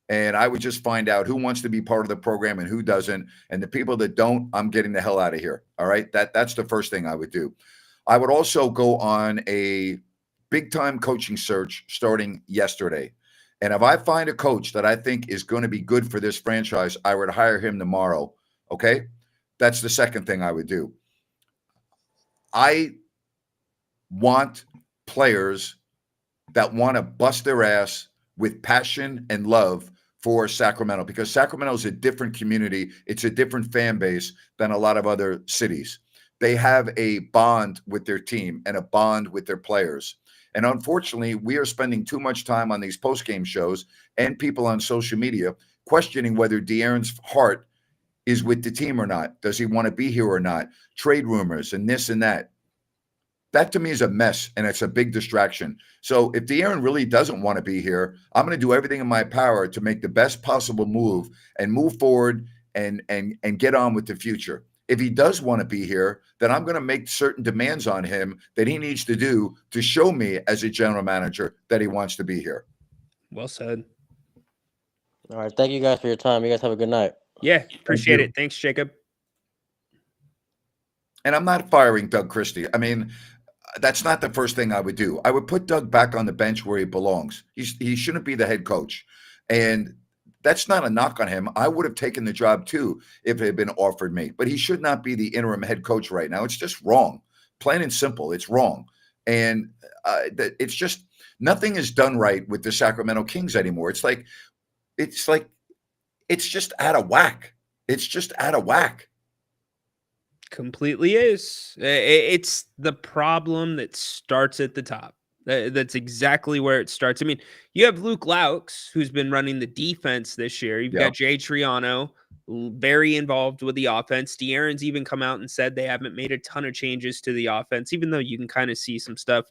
and I would just find out who wants to be part of the program and who doesn't, and the people that don't, I'm getting the hell out of here, all right? That's the first thing I would do. I would also go on a big-time coaching search starting yesterday, and if I find a coach that I think is going to be good for this franchise, I would hire him tomorrow. Okay. That's the second thing I would do. I want players that want to bust their ass with passion and love for Sacramento, because Sacramento is a different community. It's a different fan base than a lot of other cities. They have a bond with their team and a bond with their players. And unfortunately, we are spending too much time on these post-game shows and people on social media questioning whether De'Aaron's heart is with the team or not. Does he want to be here or not? Trade rumors and this and that. That to me is a mess, and it's a big distraction. So if De'Aaron really doesn't want to be here, I'm going to do everything in my power to make the best possible move and move forward and get on with the future. If he does want to be here, then I'm going to make certain demands on him that he needs to do to show me as a general manager that he wants to be here. Well said. All right. Thank you guys for your time. You guys have a good night. Yeah, appreciate you. it. Thanks, Jacob. And I'm not firing Doug Christie. I mean, that's not the first thing I would do. I would put Doug back on the bench where he belongs. He shouldn't be the head coach. And that's not a knock on him. I would have taken the job too if it had been offered me. But he should not be the interim head coach right now. It's just wrong. Plain and simple, it's wrong. And it's just nothing is done right with the Sacramento Kings anymore. It's just out of whack. It's just out of whack. Completely is. It's the problem that starts at the top. That's exactly where it starts. I mean, you have Luke Laux, who's been running the defense this year. You've got Jay Triano, very involved with the offense. De'Aaron's even come out and said they haven't made a ton of changes to the offense, even though you can kind of see some stuff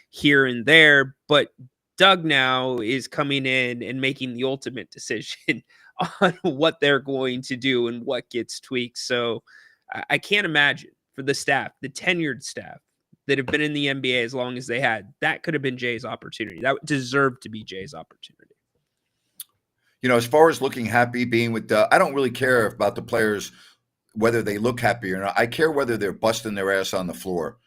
here and there. But Doug now is coming in and making the ultimate decision on what they're going to do and what gets tweaked. So I can't imagine for the staff, the tenured staff that have been in the NBA as long as they had, that could have been Jay's opportunity. That deserved to be Jay's opportunity. You know, as far as looking happy, being with I don't really care about the players, whether they look happy or not. I care whether they're busting their ass on the floor.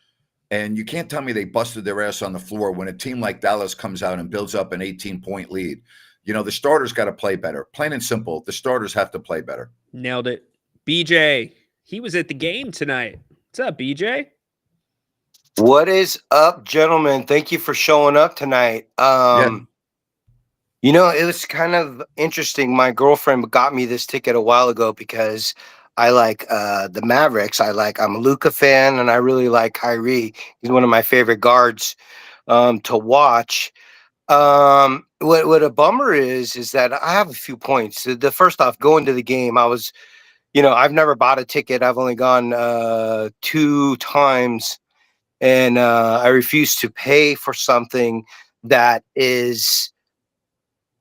And you can't tell me they busted their ass on the floor when a team like Dallas comes out and builds up an 18-point lead. You know, the starters got to play better. Plain and simple, the starters have to play better. Nailed it. BJ, he was at the game tonight. What's up, BJ? What is up, gentlemen? Thank you for showing up tonight. You know, it was kind of interesting. My girlfriend got me this ticket a while ago because I like the Mavericks. I'm a Luka fan, and I really like Kyrie. He's one of my favorite guards to watch. What a bummer is that I have a few points. The first off, going to the game, I've never bought a ticket. I've only gone 2 times, and I refuse to pay for something that is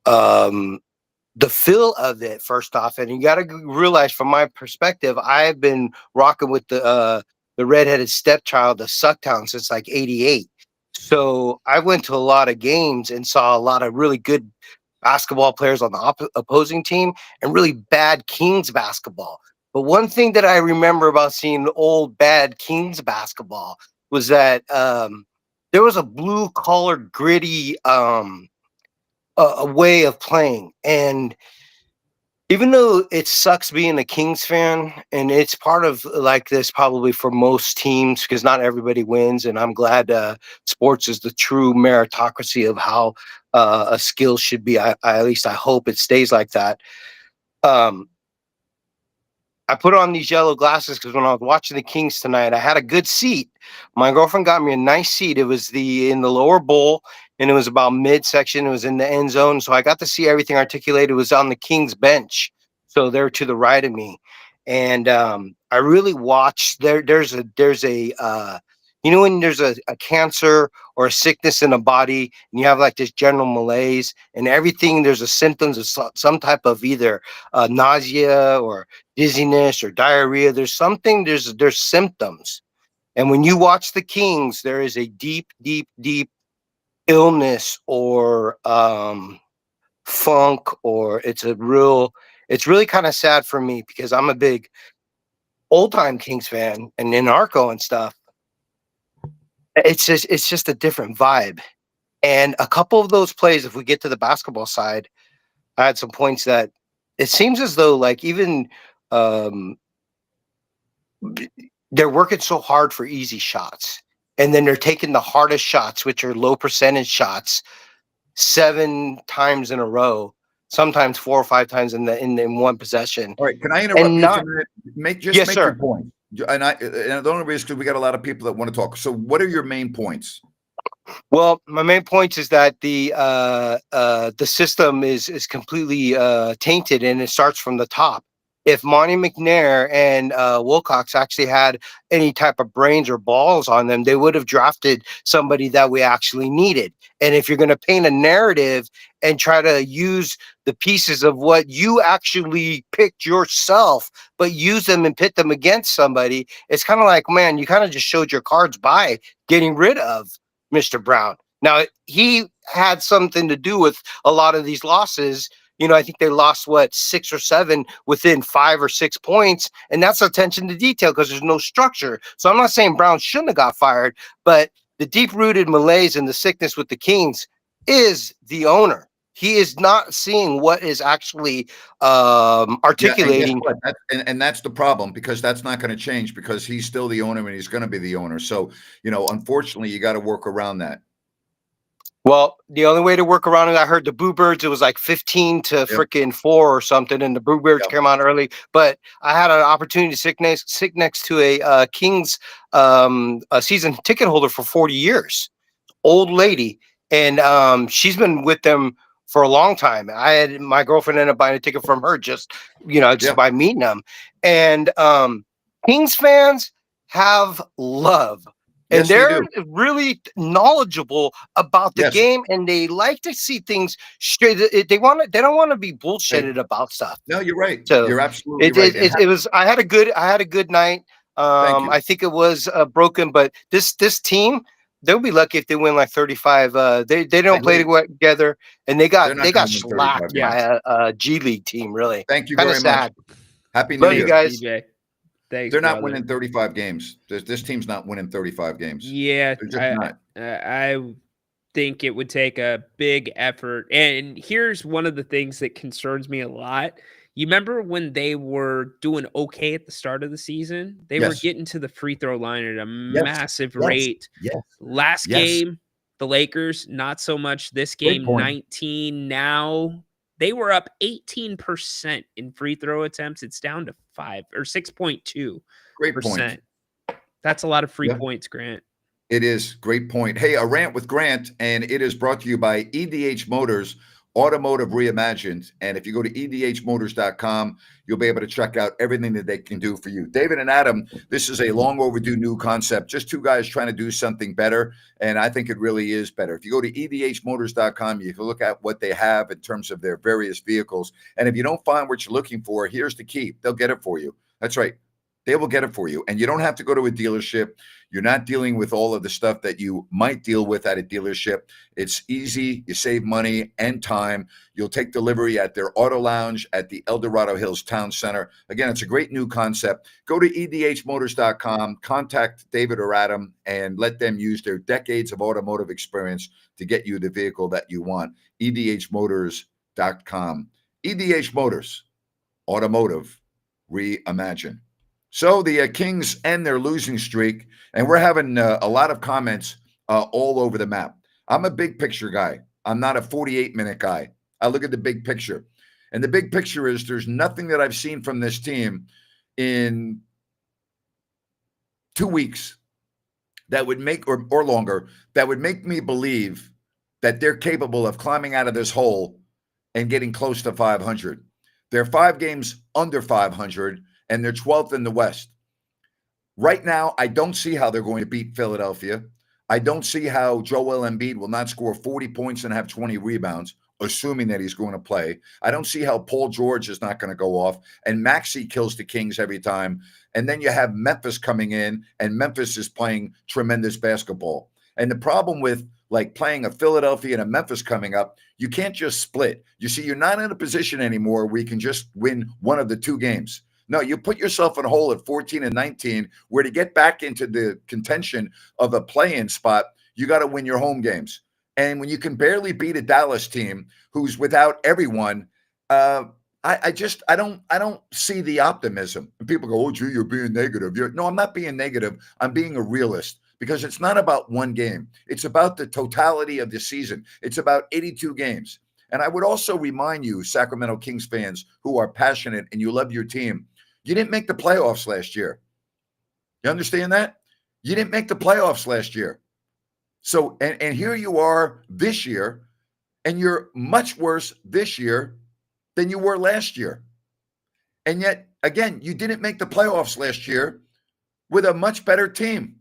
the feel of it, first off. And you got to realize, from my perspective, I've been rocking with the redheaded stepchild of Sucktown since like '88. So I went to a lot of games and saw a lot of really good basketball players on the opposing team and really bad Kings basketball. But one thing that I remember about seeing old bad Kings basketball was that there was a blue collar, gritty a way of playing. And even though it sucks being a Kings fan, and it's part of like this probably for most teams, because not everybody wins, and I'm glad sports is the true meritocracy of how a skill should be. At least I hope it stays like that. I put on these yellow glasses because when I was watching the Kings tonight, I had a good seat. My girlfriend got me a nice seat. It was in the lower bowl, and it was about midsection. It was in the end zone, so I got to see everything articulated. It was on the Kings bench, so they're to the right of me. And I really watched. There's a when there's a cancer or a sickness in the body, and you have like this general malaise and everything, there's a symptoms of some type of either nausea or dizziness or diarrhea. There's symptoms. And when you watch the Kings, there is a deep, deep, deep illness or funk, or it's really kind of sad for me because I'm a big old time Kings fan and Narco and stuff. It's just a different vibe. And a couple of those plays, if we get to the basketball side, I had some points that it seems as though like even they're working so hard for easy shots, and then they're taking the hardest shots, which are low percentage shots, 7 times in a row, sometimes 4 or 5 times in one possession. All right, can I interrupt And you for not a minute? Make Yes, your sir. point. And the only reason is because we got a lot of people that want to talk. So, what are your main points? Well, my main point is that the system is completely tainted, and it starts from the top. If Monty McNair and Wilcox actually had any type of brains or balls on them, they would have drafted somebody that we actually needed. And if you're going to paint a narrative and try to use the pieces of what you actually picked yourself, but use them and pit them against somebody, it's kind of like, man, you kind of just showed your cards by getting rid of Mr. Brown. Now, he had something to do with a lot of these losses. I think they lost 6 or 7 within 5 or 6 points, and that's attention to detail because there's no structure. So I'm not saying Brown shouldn't have got fired, but the deep-rooted malaise and the sickness with the Kings is the owner. He is not seeing what is actually articulating. Yeah, and guess what? And that's the problem, because that's not going to change, because he's still the owner and he's going to be the owner. So, unfortunately, you got to work around that. Well, the only way to work around it, I heard the Bluebirds, it was like 15 to freaking 4 or something, and the Bluebirds came out early. But I had an opportunity to sit next to a Kings a season ticket holder for 40 years, old lady, and she's been with them for a long time. My girlfriend ended up buying a ticket from her just by meeting them. And Kings fans have love. And they're really knowledgeable about the game, and they like to see things straight. They don't want to be bullshitted about stuff. No, you're right. So you're absolutely right. It was. I had a good night. I think it was broken, but this team, they'll be lucky if they win like 35. They don't play together, and they got slapped by a G League team. Really, thank you very very sad. much. Happy New Love Year, you guys. DJ. Thanks, They're not brother. winning 35 games. This team's not winning 35 games. Yeah, They're just not. I think it would take a big effort. And here's one of the things that concerns me a lot. You remember when they were doing okay at the start of the season? They were getting to the free throw line at a massive rate. Last game, the Lakers, not so much. This game, 19. Now they were up 18% in free throw attempts. It's down to 5 or 6.2%. Great point. That's a lot of free points, Grant. It is. Great point. Hey, a rant with Grant, and it is brought to you by EDH Motors, Automotive Reimagined. And if you go to edhmotors.com, you'll be able to check out everything that they can do for you. David and Adam, this is a long overdue new concept. Just two guys trying to do something better, and I think it really is better. If you go to edhmotors.com, you can look at what they have in terms of their various vehicles. And if you don't find what you're looking for, here's the key. They'll get it for you. That's right. They will get it for you. And you don't have to go to a dealership. You're not dealing with all of the stuff that you might deal with at a dealership. It's easy. You save money and time. You'll take delivery at their auto lounge at the El Dorado Hills Town Center. Again, it's a great new concept. Go to edhmotors.com, contact David or Adam, and let them use their decades of automotive experience to get you the vehicle that you want. edhmotors.com. EDH Motors, Automotive Reimagine. So the Kings end their losing streak, and we're having a lot of comments all over the map. I'm a big picture guy. I'm not a 48-minute guy. I look at the big picture. And the big picture is there's nothing that I've seen from this team in 2 weeks that would make, or longer, that would make me believe that they're capable of climbing out of this hole and getting close to 500. They're 5 games under 500. And they're 12th in the West. Right now, I don't see how they're going to beat Philadelphia. I don't see how Joel Embiid will not score 40 points and have 20 rebounds, assuming that he's going to play. I don't see how Paul George is not going to go off. And Maxey kills the Kings every time. And then you have Memphis coming in, and Memphis is playing tremendous basketball. And the problem with playing a Philadelphia and a Memphis coming up, you can't just split. You see, you're not in a position anymore where you can just win one of the 2 games. No, you put yourself in a hole at 14 and 19, where to get back into the contention of a play-in spot, you got to win your home games. And when you can barely beat a Dallas team who's without everyone, I don't see the optimism. And people go, "Oh, gee, you're being negative." No, I'm not being negative. I'm being a realist because it's not about one game. It's about the totality of the season. It's about 82 games. And I would also remind you, Sacramento Kings fans who are passionate and you love your team, you didn't make the playoffs last year. You understand that? You didn't make the playoffs last year. So, and here you are this year, and you're much worse this year than you were last year. And yet, again, you didn't make the playoffs last year with a much better team.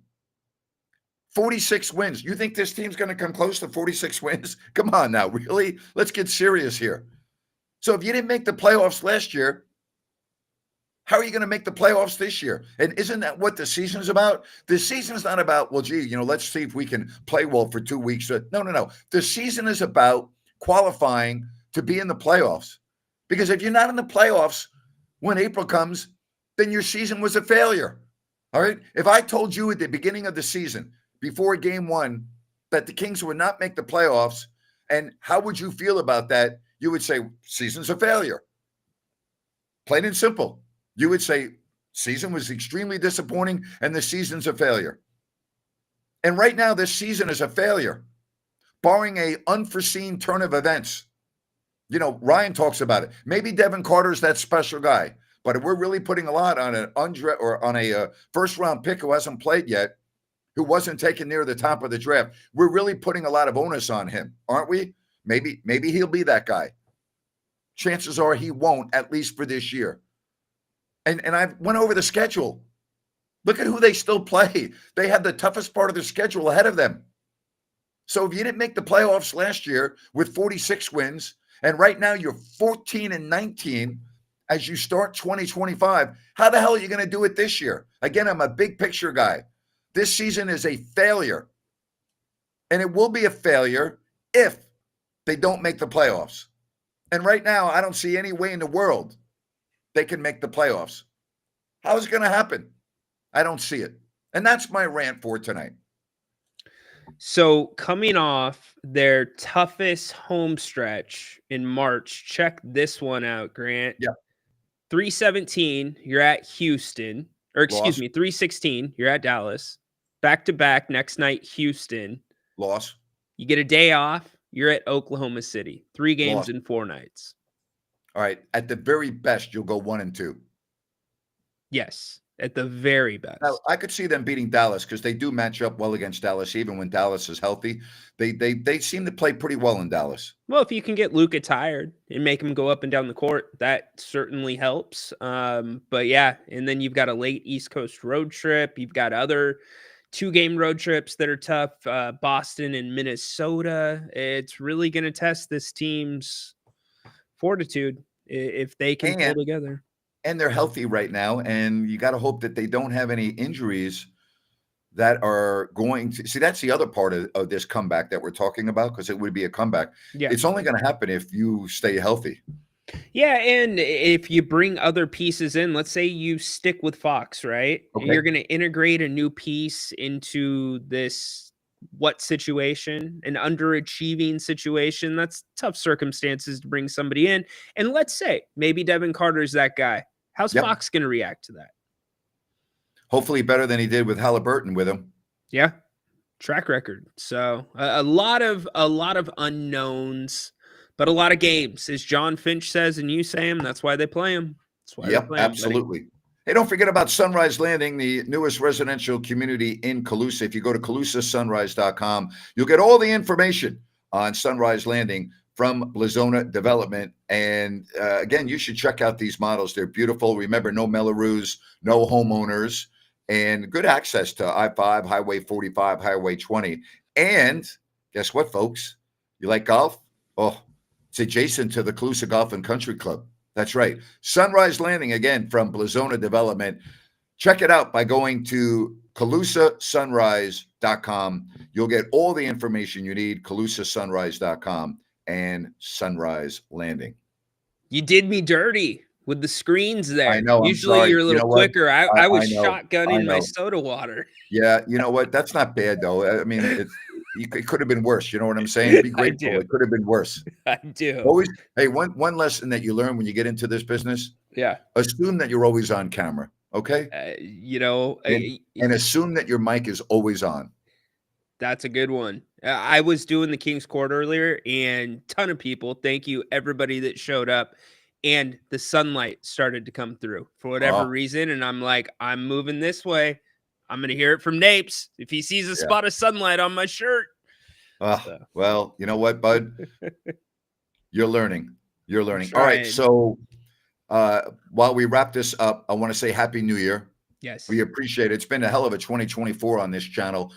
46 wins. You think this team's going to come close to 46 wins? Come on now, really? Let's get serious here. So if you didn't make the playoffs last year, how are you going to make the playoffs this year? And isn't that what the season's about? The season's not about, well, gee, let's see if we can play well for 2 weeks. No. The season is about qualifying to be in the playoffs. Because if you're not in the playoffs when April comes, then your season was a failure. All right? If I told you at the beginning of the season, before game 1, that the Kings would not make the playoffs, and how would you feel about that? You would say, season's a failure. Plain and simple. You would say, season was extremely disappointing and the season's a failure. And right now, this season is a failure, barring a unforeseen turn of events. Ryan talks about it. Maybe Devin Carter's that special guy, but if we're really putting a lot on a first-round pick who hasn't played yet, who wasn't taken near the top of the draft, we're really putting a lot of onus on him, aren't we? Maybe he'll be that guy. Chances are he won't, at least for this year. And I went over the schedule. Look at who they still play. They have the toughest part of their schedule ahead of them. So if you didn't make the playoffs last year with 46 wins, and right now you're 14-19 as you start 2025, how the hell are you going to do it this year? Again, I'm a big picture guy. This season is a failure. And it will be a failure if they don't make the playoffs. And right now, I don't see any way in the world they can make the playoffs. How is it going to happen? I don't see it. And that's my rant for tonight. So coming off their toughest home stretch in March, check this one out, Grant. Yeah. 3-17, you're at Houston. Or excuse me, 3-16, you're at Dallas. Back-to-back, next night, Houston. Loss. You get a day off, you're at Oklahoma City. 3 games in 4 nights. All right. At the very best, you'll go 1-2. Yes, at the very best. Now, I could see them beating Dallas because they do match up well against Dallas, even when Dallas is healthy. They seem to play pretty well in Dallas. Well, if you can get Luka tired and make him go up and down the court, that certainly helps. But yeah, and then you've got a late East Coast road trip. You've got other 2-game road trips that are tough. Boston and Minnesota. It's really going to test this team's fortitude if they can pull together. And they're healthy right now, and you got to hope that they don't have any injuries that are going to – see, that's the other part of this comeback that we're talking about, because it would be a comeback. Yeah. It's only going to happen if you stay healthy. Yeah, and if you bring other pieces in, let's say you stick with Fox, right? Okay. You're going to integrate a new piece into this situation, an underachieving situation. That's tough circumstances to bring somebody in. And let's say maybe Devin Carter's that guy. How's Fox going to react to that? Hopefully better than he did with Halliburton with him. Yeah, track record. So a lot of unknowns, but a lot of games, as John Finch says, and you say him. That's why they play him. That's why they play him, absolutely. Buddy. Hey, don't forget about Sunrise Landing, the newest residential community in Colusa. If you go to ColusaSunrise.com, you'll get all the information on Sunrise Landing from Blazona Development. And again, you should check out these models. They're beautiful. Remember, no Mellorews, no homeowners, and good access to I-5, Highway 45, Highway 20. And guess what, folks? You like golf? Oh, it's adjacent to the Colusa Golf and Country Club. That's right. Sunrise Landing, again, from Blazona Development. Check it out by going to ColusaSunrise.com. You'll get all the information you need, ColusaSunrise.com and Sunrise Landing. You did me dirty with the screens there. I know. Usually you're a little quicker. I was shotgunning my soda water. Yeah, you know what? That's not bad, though. I mean, it could have been worse. You know what I'm saying? Be I grateful. do. It could have been worse. I do. Always. Hey, one lesson that you learn when you get into this business: Yeah. assume that you're always on camera. Okay. You know, And assume that your mic is always on. that's a good one. I was doing the King's Court earlier, and ton of people. Thank you, everybody that showed up. And the sunlight started to come through for whatever Oh, reason. And I'm like, I'm moving this way. I'm going to hear it from Napes if he sees a yeah. spot of sunlight on my shirt. So. Well, you know what, bud? You're learning. You're learning. All right. trying. So while we wrap this up, I want to say Happy New Year. Yes. We appreciate it. It's been a hell of a 2024 on this channel,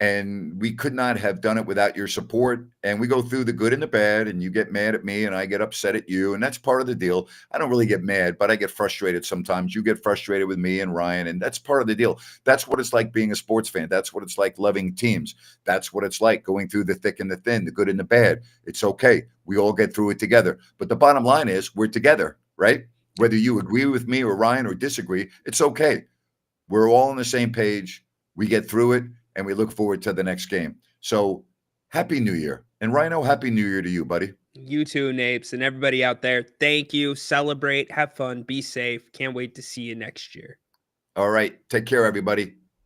and we could not have done it without your support. And we go through the good and the bad, and you get mad at me and I get upset at you, and that's part of the deal. I don't really get mad, but I get frustrated sometimes. You get frustrated with me and Ryan, and that's part of the deal. That's what it's like being a sports fan. That's what it's like loving teams. That's what it's like going through the thick and the thin, the good and the bad. It's okay. We all get through it together. But the bottom line is we're together, right? Whether you agree with me or Ryan or disagree, it's okay. We're all on the same page. We get through it, and we look forward to the next game. So Happy New Year. And Ryno, Happy New Year to you, buddy. You too, Napes, and everybody out there. Thank you. Celebrate. Have fun. Be safe. Can't wait to see you next year. All right. Take care, everybody.